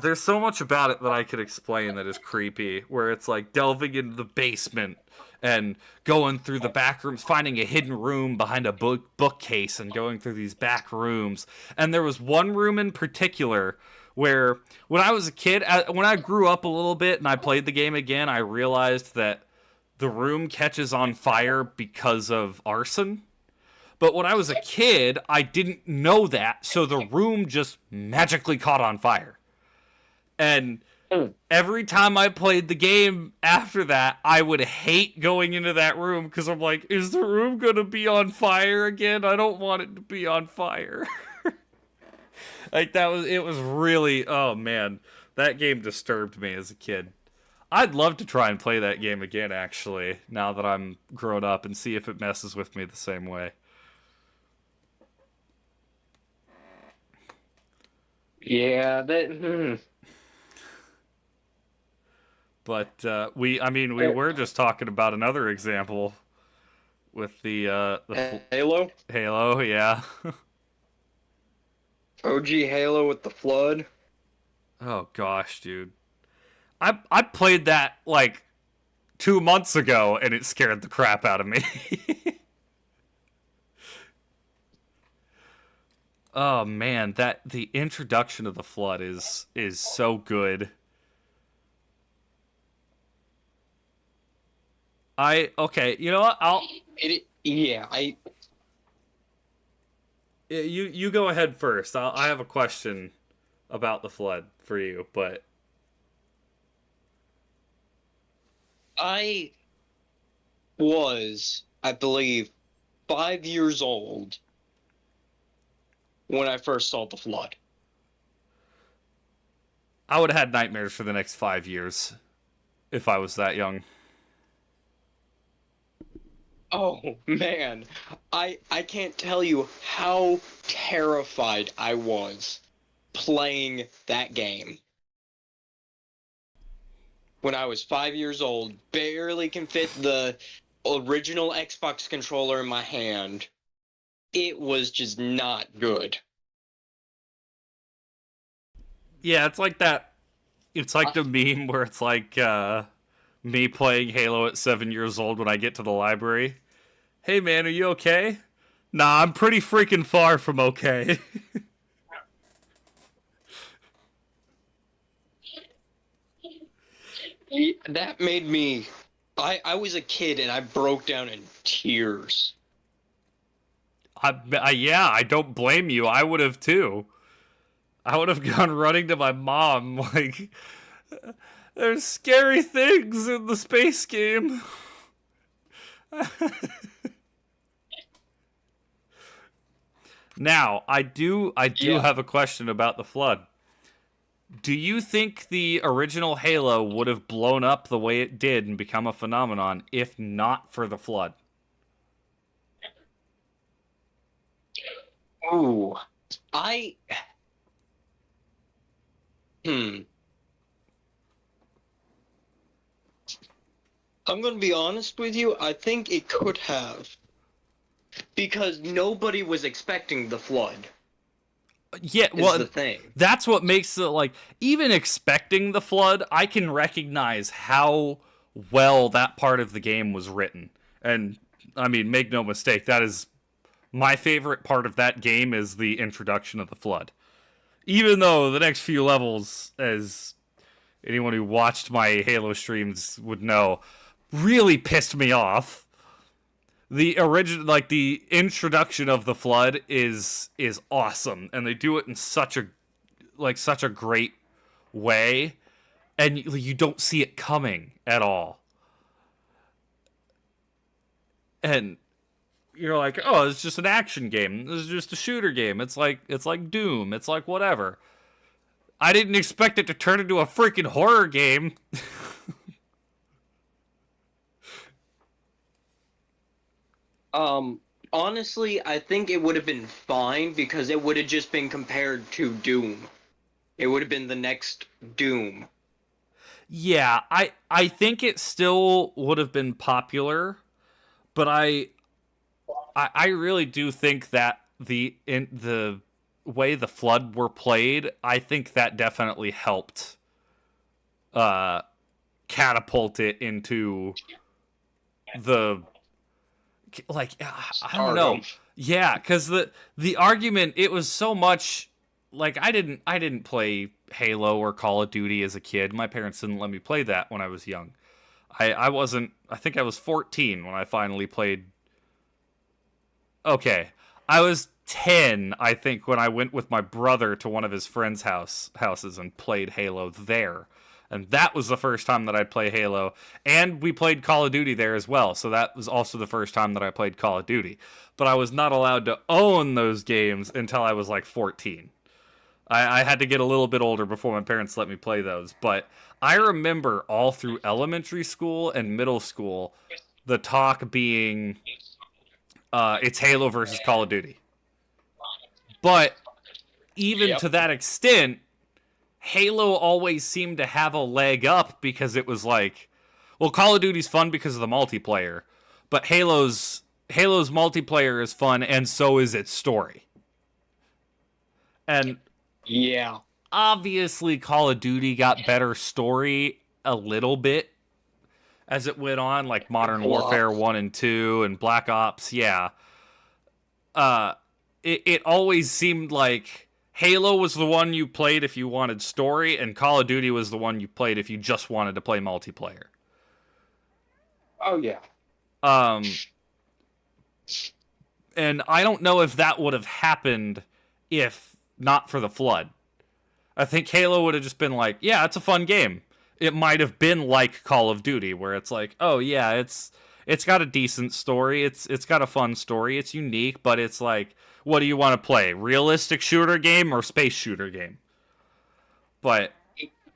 there's so much about it that I could explain that is creepy, where it's like delving into the basement and going through the back rooms, finding a hidden room behind a bookcase and going through these back rooms. And there was one room in particular where when I was a kid, when I grew up a little bit and I played the game again, I realized that the room catches on fire because of arson. But when I was a kid, I didn't know that, so the room just magically caught on fire. And Mm. every time I played the game after that, I would hate going into that room because I'm like, is the room going to be on fire again? I don't want it to be on fire. Like it was really, oh man, that game disturbed me as a kid. I'd love to try and play that game again, actually, now that I'm grown up, and see if it messes with me the same way. Yeah, that. But we were just talking about another example with Halo? Halo, yeah. OG Halo with the flood? Oh gosh, dude. I played that like 2 months ago, and it scared the crap out of me. Oh man, that the introduction of the flood is so good. Okay, you know what? Yeah, You go ahead first. I have a question about the flood for you, but I was, I believe, 5 years old when I first saw the flood. I would have had nightmares for the next 5 years if I was that young. Oh man, I can't tell you how terrified I was playing that game. When I was 5 years old, barely can fit the original Xbox controller in my hand. It was just not good. Yeah, it's like that. It's like the meme where it's like me playing Halo at 7 years old when I get to the library. Hey man, are you okay? Nah, I'm pretty freaking far from okay. That made me. I was a kid and I broke down in tears. Yeah, I don't blame you. I would have too. I would have gone running to my mom like, there's scary things in the space game. Now, I do have a question about the flood. Do you think the original Halo would have blown up the way it did and become a phenomenon if not for the flood? Ooh, I. Hmm. I'm gonna be honest with you. I think it could have. Because nobody was expecting the flood, Yeah, is well, the thing. that's what makes it like even expecting the flood, I can recognize how well that part of the game was written. And I mean, make no mistake, that is my favorite part of that game is the introduction of the flood. Even though the next few levels, as anyone who watched my Halo streams would know, really pissed me off. The original, like the introduction of the flood, is awesome, and they do it in such a great way, and you don't see it coming at all. And you're like, oh, it's just an action game. This is just a shooter game. It's like Doom. It's like whatever. I didn't expect it to turn into a freaking horror game. Honestly, I think it would have been fine because it would have just been compared to Doom. It would have been the next Doom. Yeah, I think it still would have been popular, but I really do think that the way the flood were played, I think that definitely helped uh catapult it into the like I don't know. Stardom. Yeah, cuz the argument it was so much like I didn't play Halo or Call of Duty as a kid. My parents didn't let me play that when I was young. I wasn't I think I was 14 when I finally played okay, I was 10, I think, when I went with my brother to one of his friends' houses and played Halo there. And that was the first time that I'd play Halo. And we played Call of Duty there as well. So that was also the first time that I played Call of Duty. But I was not allowed to own those games until I was like 14. I had to get a little bit older before my parents let me play those. But I remember all through elementary school and middle school the talk being it's Halo versus Call of Duty. But even to that extent, Halo always seemed to have a leg up because it was like, well, Call of Duty's fun because of the multiplayer, but Halo's multiplayer is fun, and so is its story. And Yeah. obviously, Call of Duty got better story a little bit as it went on, like Modern Warfare 1 and 2 and Black Ops, yeah. It always seemed like Halo was the one you played if you wanted story, and Call of Duty was the one you played if you just wanted to play multiplayer. Oh, yeah. And I don't know if that would have happened if not for the Flood. I think Halo would have just been like, yeah, it's a fun game. It might have been like Call of Duty, where it's like, oh yeah, it's got a decent story, it's got a fun story, it's unique, but it's like, what do you want to play? Realistic shooter game or space shooter game? But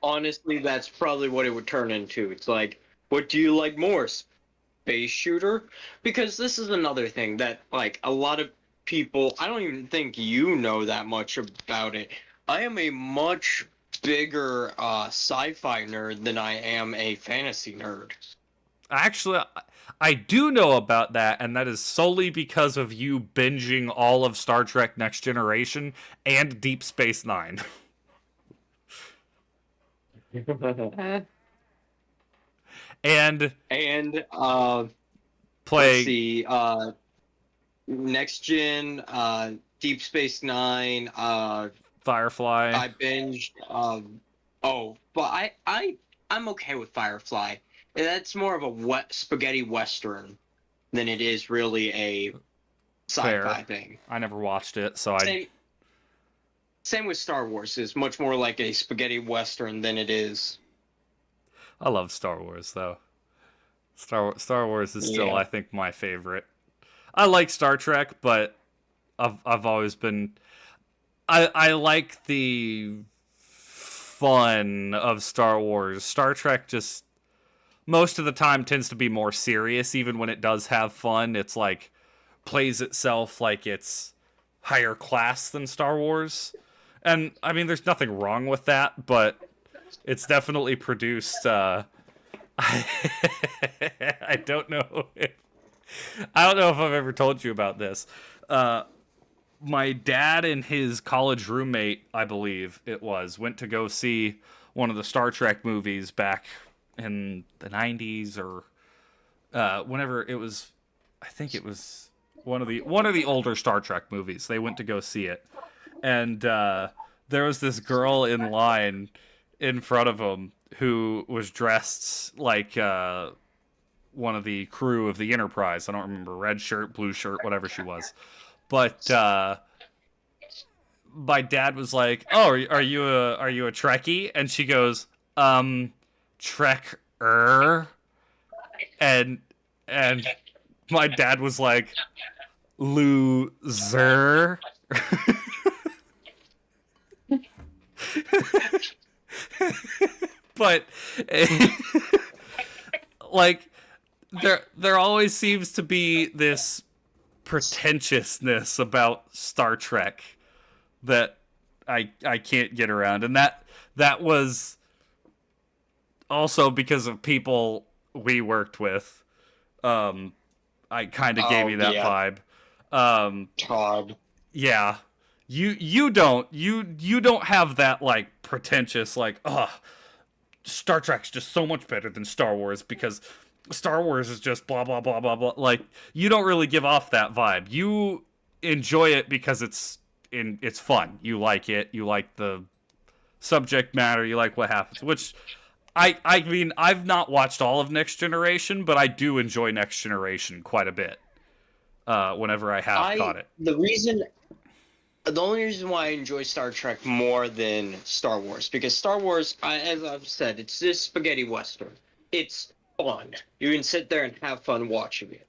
honestly, that's probably what it would turn into. It's like, what do you like more? Space shooter? Because this is another thing that, like, a lot of people, I don't even think you know that much about it. I am a much bigger sci-fi nerd than I am a fantasy nerd. actually, I do know about that, and that is solely because of you binging all of Star Trek Next Generation and Deep Space Nine. and Let's play see, Next Gen, Deep Space Nine, Firefly. I binged, but I'm okay with Firefly. That's more of a spaghetti western than it is really a sci-fi thing. I never watched it, so Same with Star Wars. It's much more like a spaghetti western than it is. I love Star Wars though. Star Wars is still, I think, my favorite. I like Star Trek, but I've always been. I like the fun of Star Wars. Star Trek just most of the time tends to be more serious, even when it does have fun. It's like plays itself like it's higher class than Star Wars. And I mean, there's nothing wrong with that, but it's definitely produced. I don't know if I've ever told you about this. My dad and his college roommate, I believe it was, went to go see one of the Star Trek movies back in the 90s or whenever it was. I think it was one of the older Star Trek movies. They went to go see it, and there was this girl in line in front of him who was dressed like one of the crew of the Enterprise. I don't remember, red shirt, blue shirt, whatever she was. But my dad was like, "Oh, are you a Trekkie?" And she goes, Trek-er." And my dad was like, "Loser." But like there always seems to be this pretentiousness about Star Trek that I can't get around, and that was also because of people we worked with. I kind of gave me that vibe. Todd. Yeah. You don't have that like pretentious like, Star Trek's just so much better than Star Wars because Star Wars is just blah blah blah blah blah. Like, you don't really give off that vibe. You enjoy it because it's fun. You like it. You like the subject matter. You like what happens. Which I mean, I've not watched all of Next Generation, but I do enjoy Next Generation quite a bit. whenever I have I caught it. the only reason why I enjoy Star Trek more than Star Wars, because Star Wars, as I've said, it's this spaghetti western. It's fun. You can sit there and have fun watching it.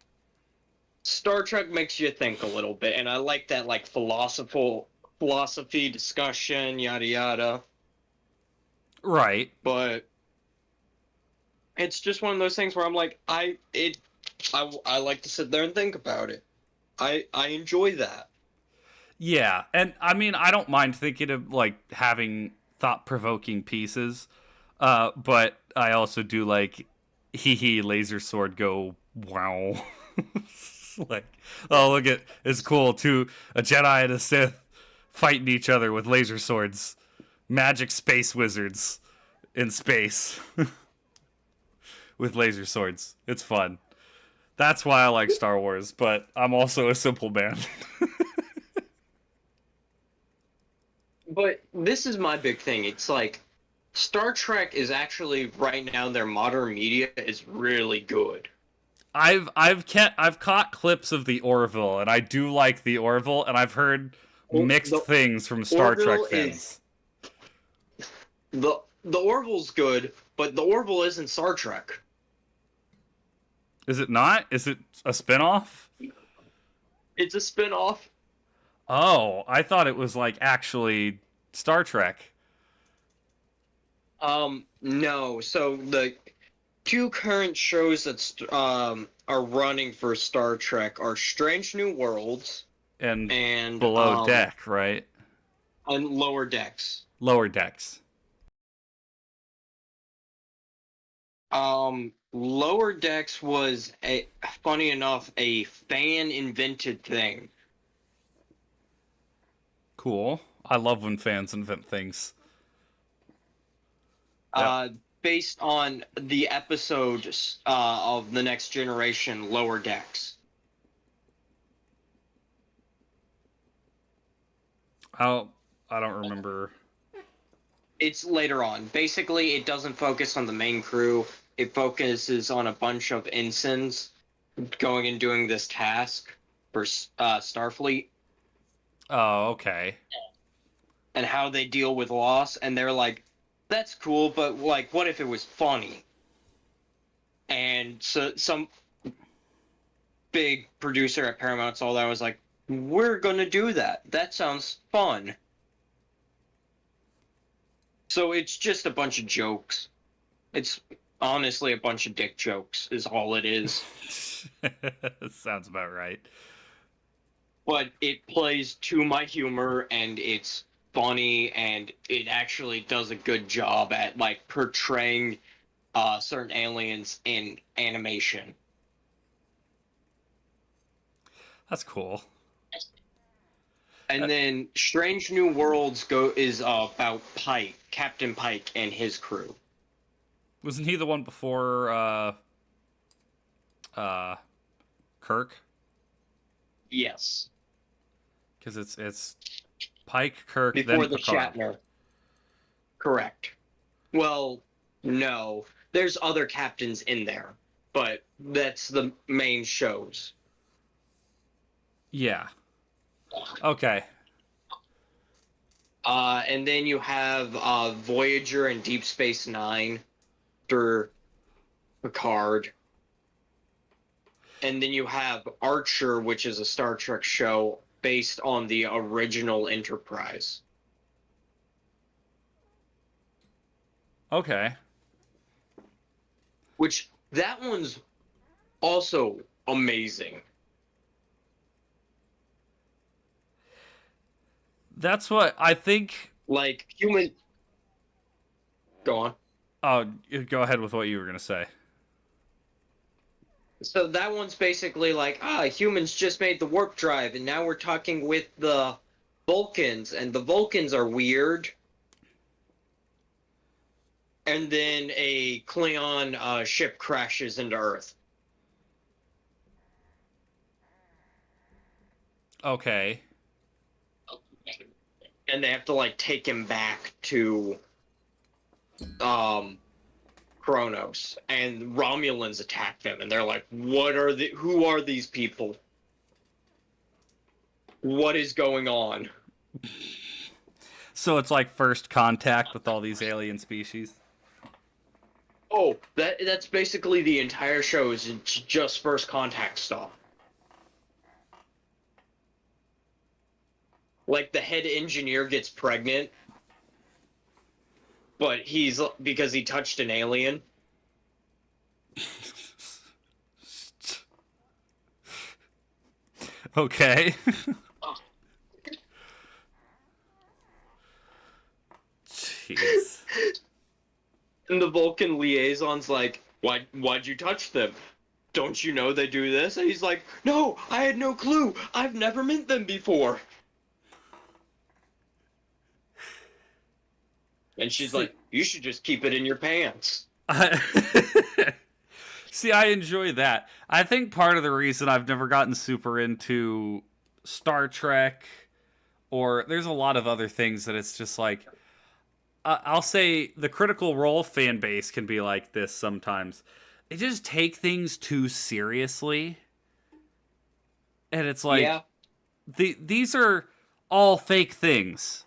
Star Trek makes you think a little bit, and I like that like philosophy discussion, yada yada. Right. But it's just one of those things where I'm like, I like to sit there and think about it. I enjoy that. Yeah, and I mean, I don't mind thinking of like having thought-provoking pieces, but I also do like hee hee laser sword go wow. Like, oh look at it's cool too. A Jedi and a Sith fighting each other with laser swords, magic space wizards in space with laser swords. It's fun. That's why I like Star Wars, but I'm also a simple man. But this is my big thing. It's like Star Trek is actually right now their modern media is really good. I've caught clips of the Orville, and I do like the Orville, and I've heard mixed The things from Star Trek Orville is fans. the Orville's good, but the Orville isn't Star Trek. Is it not? Is it a spinoff? It's a spin-off. Oh, I thought it was like actually Star Trek. No. So the two current shows that are running for Star Trek are Strange New Worlds And and Below Deck, right? and Lower Decks. Lower Decks. Lower Decks was funny enough a fan invented thing. Cool. I love when fans invent things. Yep. Based on the episode of The Next Generation, Lower Decks. I don't remember. It's later on. Basically, it doesn't focus on the main crew. It focuses on a bunch of ensigns going and doing this task for Starfleet Oh, okay. and how they deal with loss. And they're like, that's cool, but like, what if it was funny? And so some big producer at Paramount saw that, was like, we're gonna do that. That sounds fun. So it's just a bunch of jokes. It's honestly a bunch of dick jokes is all it is. Sounds about right. But it plays to my humor, and it's funny, and it actually does a good job at like portraying certain aliens in animation. That's cool. And then Strange New Worlds is about Pike, Captain Pike, and his crew. Wasn't he the one before Kirk? Yes, Because it's Pike, Kirk, before then the Picard. Shatner. Correct. Well, no, there's other captains in there, but that's the main shows. Yeah. Okay. And then you have Voyager and Deep Space Nine for Picard. And then you have Archer, which is a Star Trek show based on the original Enterprise. Okay. Which, that one's also amazing. That's what I think. Like, human... Go on. Oh, go ahead with what you were going to say. So that one's basically like, humans just made the warp drive, and now we're talking with the Vulcans, and the Vulcans are weird. And then a Klingon ship crashes into Earth. Okay. And they have to, like, take him back to Kronos, and Romulans attack them, and they're like, who are these people? what is going on? So it's like first contact with all these alien species. Oh, that's basically the entire show is just first contact stuff. Like the head engineer gets pregnant, but he's because he touched an alien. Okay. Jeez. And the Vulcan liaison's like, why'd you touch them? Don't you know they do this? And he's like, no, I had no clue. I've never met them before. And she's like, you should just keep it in your pants. See, I enjoy that. I think part of the reason I've never gotten super into Star Trek, or there's a lot of other things that it's just like, I'll say the Critical Role fan base can be like this sometimes. They just take things too seriously. And it's like, Yeah. these are all fake things.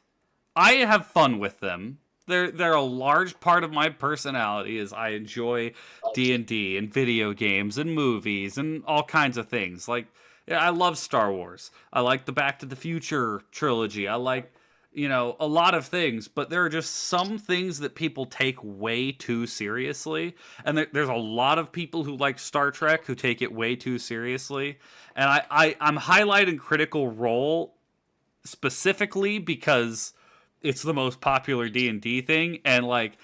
I have fun with them. They're a large part of my personality is I enjoy D&D and video games and movies and all kinds of things. Like, yeah, I love Star Wars. I like the Back to the Future trilogy. I like, a lot of things, but there are just some things that people take way too seriously. And there's a lot of people who like Star Trek who take it way too seriously. And I'm highlighting Critical Role specifically because it's the most popular D&D thing, and like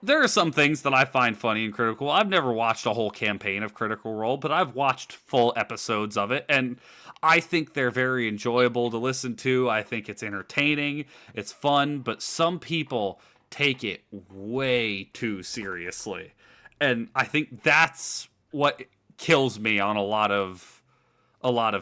there are some things that I find funny in Critical. I've never watched a whole campaign of Critical Role, but I've watched full episodes of it, and I think they're very enjoyable to listen to. I think it's entertaining, it's fun, but some people take it way too seriously. And I think that's what kills me on a lot of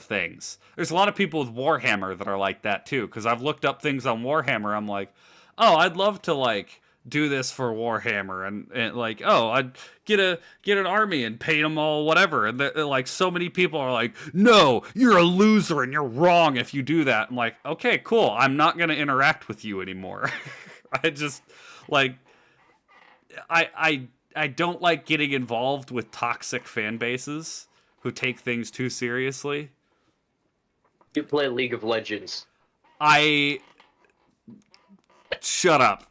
things. There's a lot of people with Warhammer that are like that too, because I've looked up things on Warhammer. I'm like, oh, I'd love to like do this for Warhammer, and like, oh, I'd get an army and paint them all whatever. And like so many people are like, no, you're a loser and you're wrong if you do that. I'm like, okay, cool. I'm not gonna interact with you anymore. I just like I don't like getting involved with toxic fan bases who take things too seriously. You play League of Legends. Shut up.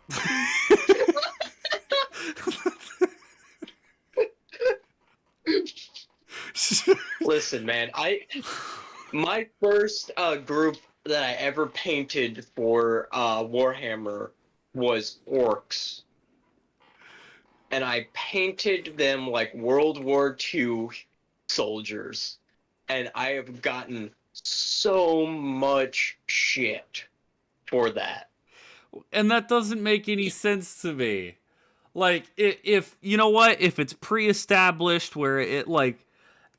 Listen, man, my first group that I ever painted for Warhammer was orcs. And I painted them like World War II soldiers. And I have gotten so much shit for that. And that doesn't make any sense to me. Like, if you know what, if it's pre-established where it like,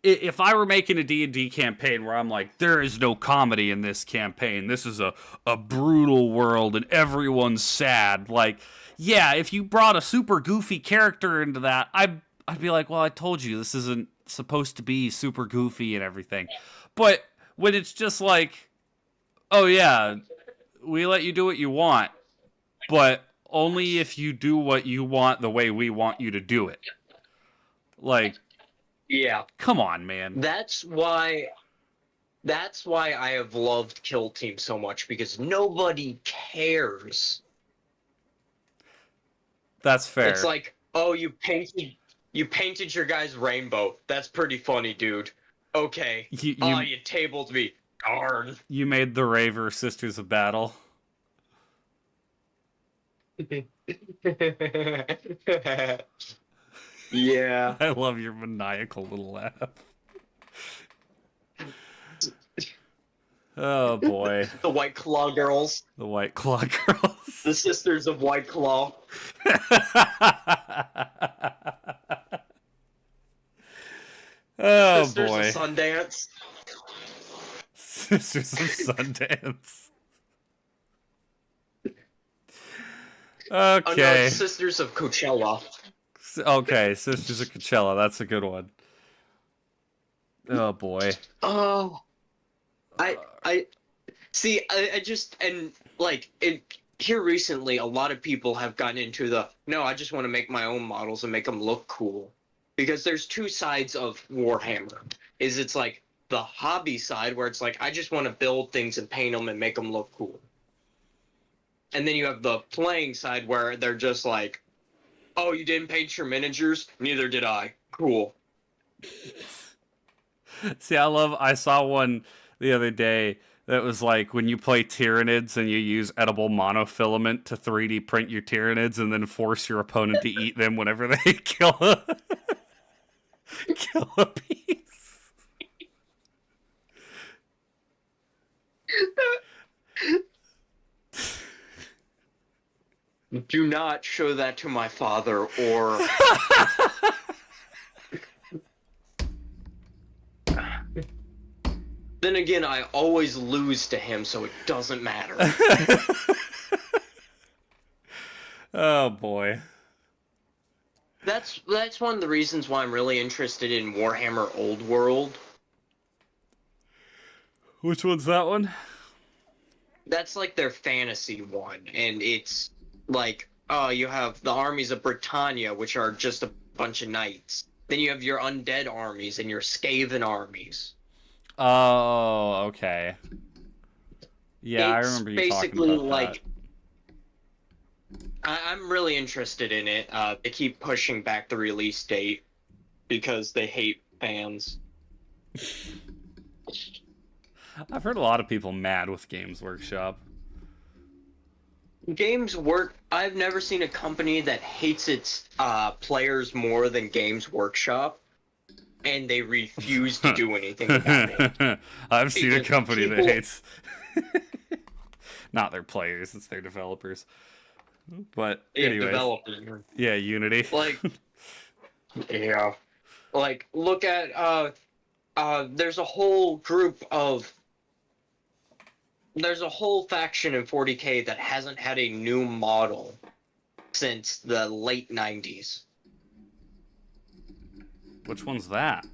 if I were making a D&D campaign where I'm like, there is no comedy in this campaign, this is a brutal world and everyone's sad, like, yeah, if you brought a super goofy character into that, I'd be like, well, I told you this isn't supposed to be super goofy and everything. But when it's just like, oh yeah, we let you do what you want, but only if you do what you want the way we want you to do it. Like, yeah, come on, man. That's why I have loved Kill Team so much, because nobody cares. That's fair. It's like, oh, you painted your guy's rainbow. That's pretty funny, dude. Okay. You tabled me. Darn. You made the Raver Sisters of Battle. Yeah. I love your maniacal little laugh. Oh boy. The White Claw girls. The White Claw girls. The Sisters of White Claw. Oh Sisters boy. of Sundance. Sisters of Sundance. Okay. Oh, no, Sisters of Coachella. Okay, Sisters of Coachella. That's a good one. Oh boy. Oh, I See, I just and like it here recently, a lot of people have gotten into the no, I just want to make my own models and make them look cool, because there's two sides of Warhammer. Is it's like the hobby side where it's like I just want to build things and paint them and make them look cool, and then you have the playing side where they're just like, oh, you didn't paint your miniatures, neither did I. Cool. See, I saw one the other day that was like when you play Tyranids and you use edible monofilament to 3D print your Tyranids and then force your opponent to eat them whenever they kill a piece. Do not show that to my father, or then again, I always lose to him, so it doesn't matter. Oh boy. That's one of the reasons why I'm really interested in Warhammer Old World. Which one's that one? That's like their fantasy one, and it's like, oh, you have the armies of Britannia, which are just a bunch of knights. Then you have your undead armies and your Skaven armies. Oh, okay. Yeah, I It's remember you talking basically about like I'm really interested in it. They keep pushing back the release date because they hate fans. that. I've heard a lot of people mad with Games Workshop. Games Work. I've never seen a company that hates its players more than Games Workshop, and they refuse to do anything about it. I've seen a Because company that people- hates not their players, it's their developers. But anyways, developers. yeah, Unity. Like, yeah, like look at there's a whole group of there's a whole faction in 40K that hasn't had a new model since the late 90s. Which one's that?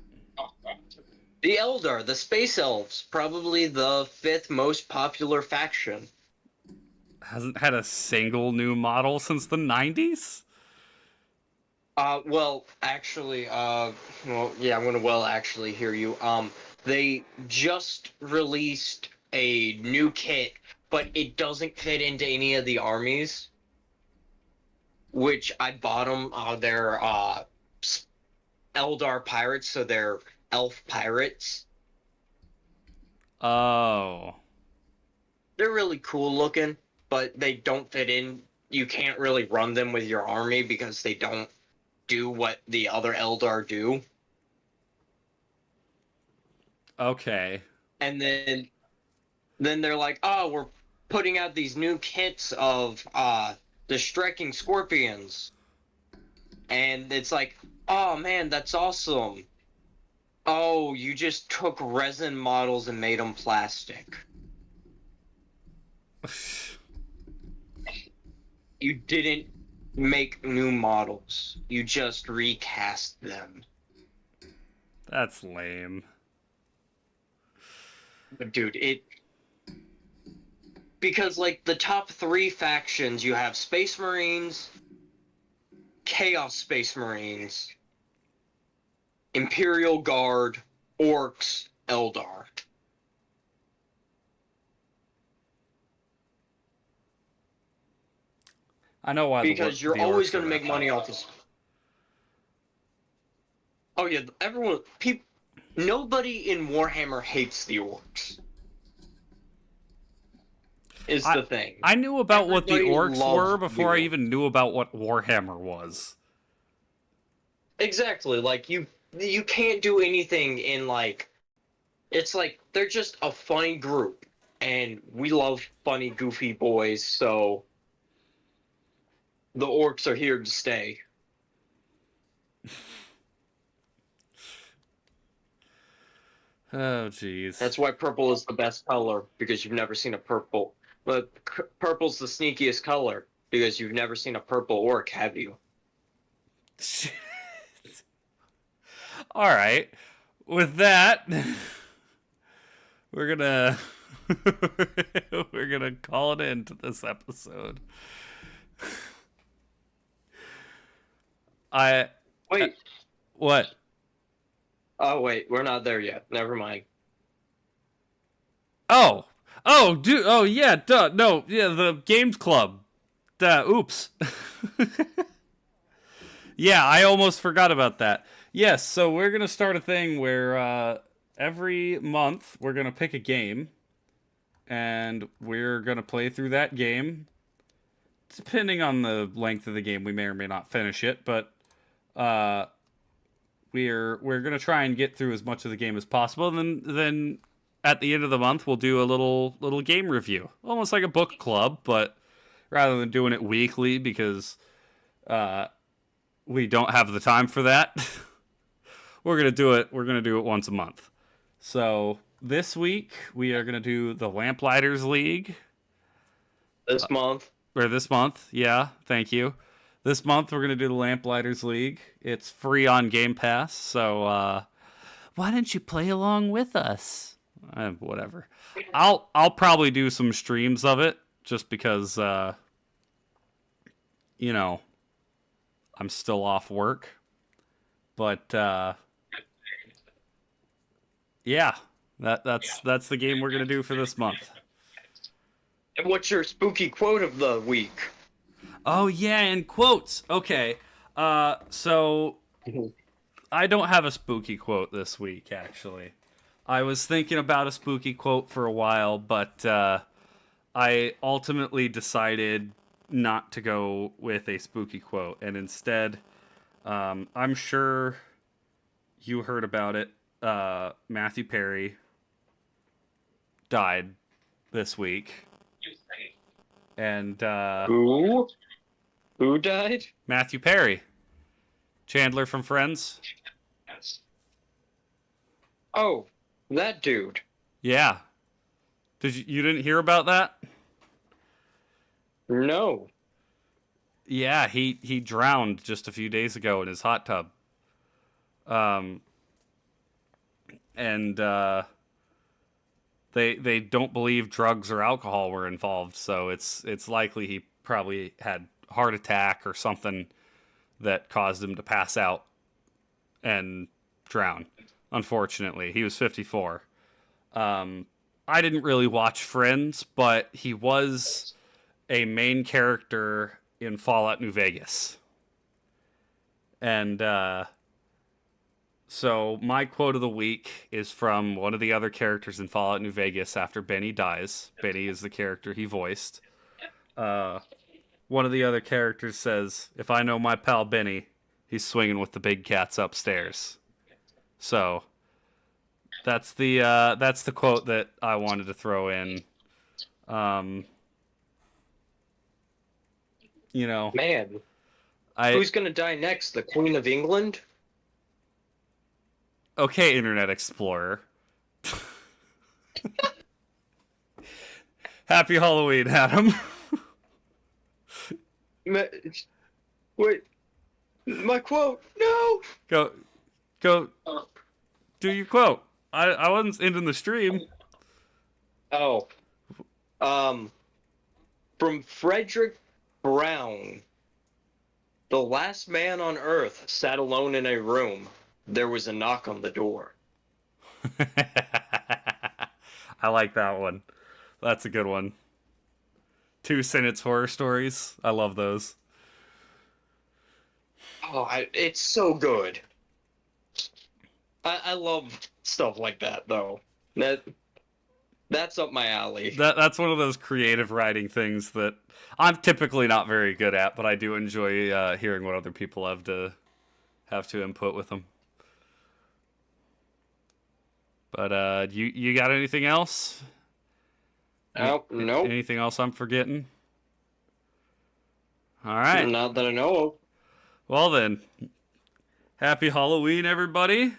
The Eldar, the Space Elves, probably the 5th most popular faction. Hasn't had a single new model since the 90s? Well, actually, well, yeah, I'm gonna actually hear you. They just released a new kit, but it doesn't fit into any of the armies, which I bought them. They're, Eldar pirates, so they're elf pirates. Oh. They're really cool looking, but they don't fit in. You can't really run them with your army because they don't do what the other Eldar do. Okay. And then they're like, "Oh, we're putting out these new kits of the striking scorpions." And it's like, "Oh man, that's awesome." Oh, you just took resin models and made them plastic. You didn't make new models. You just recast them. That's lame. But dude, because like the top 3 factions, you have Space Marines, Chaos Space Marines, Imperial Guard, Orcs, Eldar. I know why Because you're the always orcs going are to make that money high. off this. Oh yeah, nobody in Warhammer hates the orcs. Is the thing. I knew about what the Everybody orcs loves were the before I orcs. even knew about what Warhammer was. Exactly. Like you can't do anything in like it's like they're just a funny group and we love funny goofy boys, so the orcs are here to stay. Oh, jeez. That's why purple is the best color, because you've never seen a purple. But purple's the sneakiest color because you've never seen a purple orc, have you? All right. With that, we're gonna We're gonna call it into this episode. I Wait. What? Oh wait, we're not there yet. Never mind. Oh, dude. Oh, yeah. Duh. No, yeah. The games club. Duh. Oops. Yeah, I almost forgot about that. Yes. So we're gonna start a thing where every month we're gonna pick a game, and we're gonna play through that game. Depending on the length of the game, we may or may not finish it, but uh, we're gonna try and get through as much of the game as possible. And then at the end of the month, we'll do a little game review, almost like a book club, but rather than doing it weekly because uh, we don't have the time for that, we're gonna do it. We're gonna do it once a month. So this week we are gonna do the Lamplighters League. This month. Or this month, yeah, thank you. This month we're gonna do the Lamplighters League. It's free on Game Pass, so why don't you play along with us? Whatever. I'll probably do some streams of it just because you know, I'm still off work. But yeah, that's the game we're gonna do for this month. And what's your spooky quote of the week? Oh yeah, and quotes. Okay. So I don't have a spooky quote this week actually. I was thinking about a spooky quote for a while, but I ultimately decided not to go with a spooky quote, and instead, I'm sure you heard about it. Matthew Perry died this week. And Who? Who died? Matthew Perry, Chandler from Friends. Oh, that dude. Yeah, you didn't hear about that? No. Yeah, he drowned just a few days ago in his hot tub. And they don't believe drugs or alcohol were involved, so it's likely he probably had a heart attack or something that caused him to pass out and drown. Unfortunately, he was 54. I didn't really watch Friends, but he was a main character in Fallout New Vegas. And so my quote of the week is from one of the other characters in Fallout New Vegas after Benny dies. Benny is the character he voiced. One of the other characters says, "If I know my pal Benny, he's swinging with the big cats upstairs." So that's the quote that I wanted to throw in. You know, Man. Who's gonna die next? The Queen of England? Okay, Internet Explorer. Happy Halloween, Adam. Wait. My quote. No. Go. Do your quote. I wasn't ending the stream. Oh. From Frederick Brown. The last man on Earth sat alone in a room. There was a knock on the door. I like that one. That's a good one. 2-sentence horror stories. I love those. Oh, it's so good. I love stuff like that, though. That's up my alley. That's one of those creative writing things that I'm typically not very good at, but I do enjoy hearing what other people have to input with them. But you got anything else? Nope. Anything else I'm forgetting? All right. Not that I know of. Well then, happy Halloween, everybody,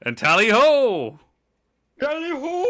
and tally ho! Tally ho!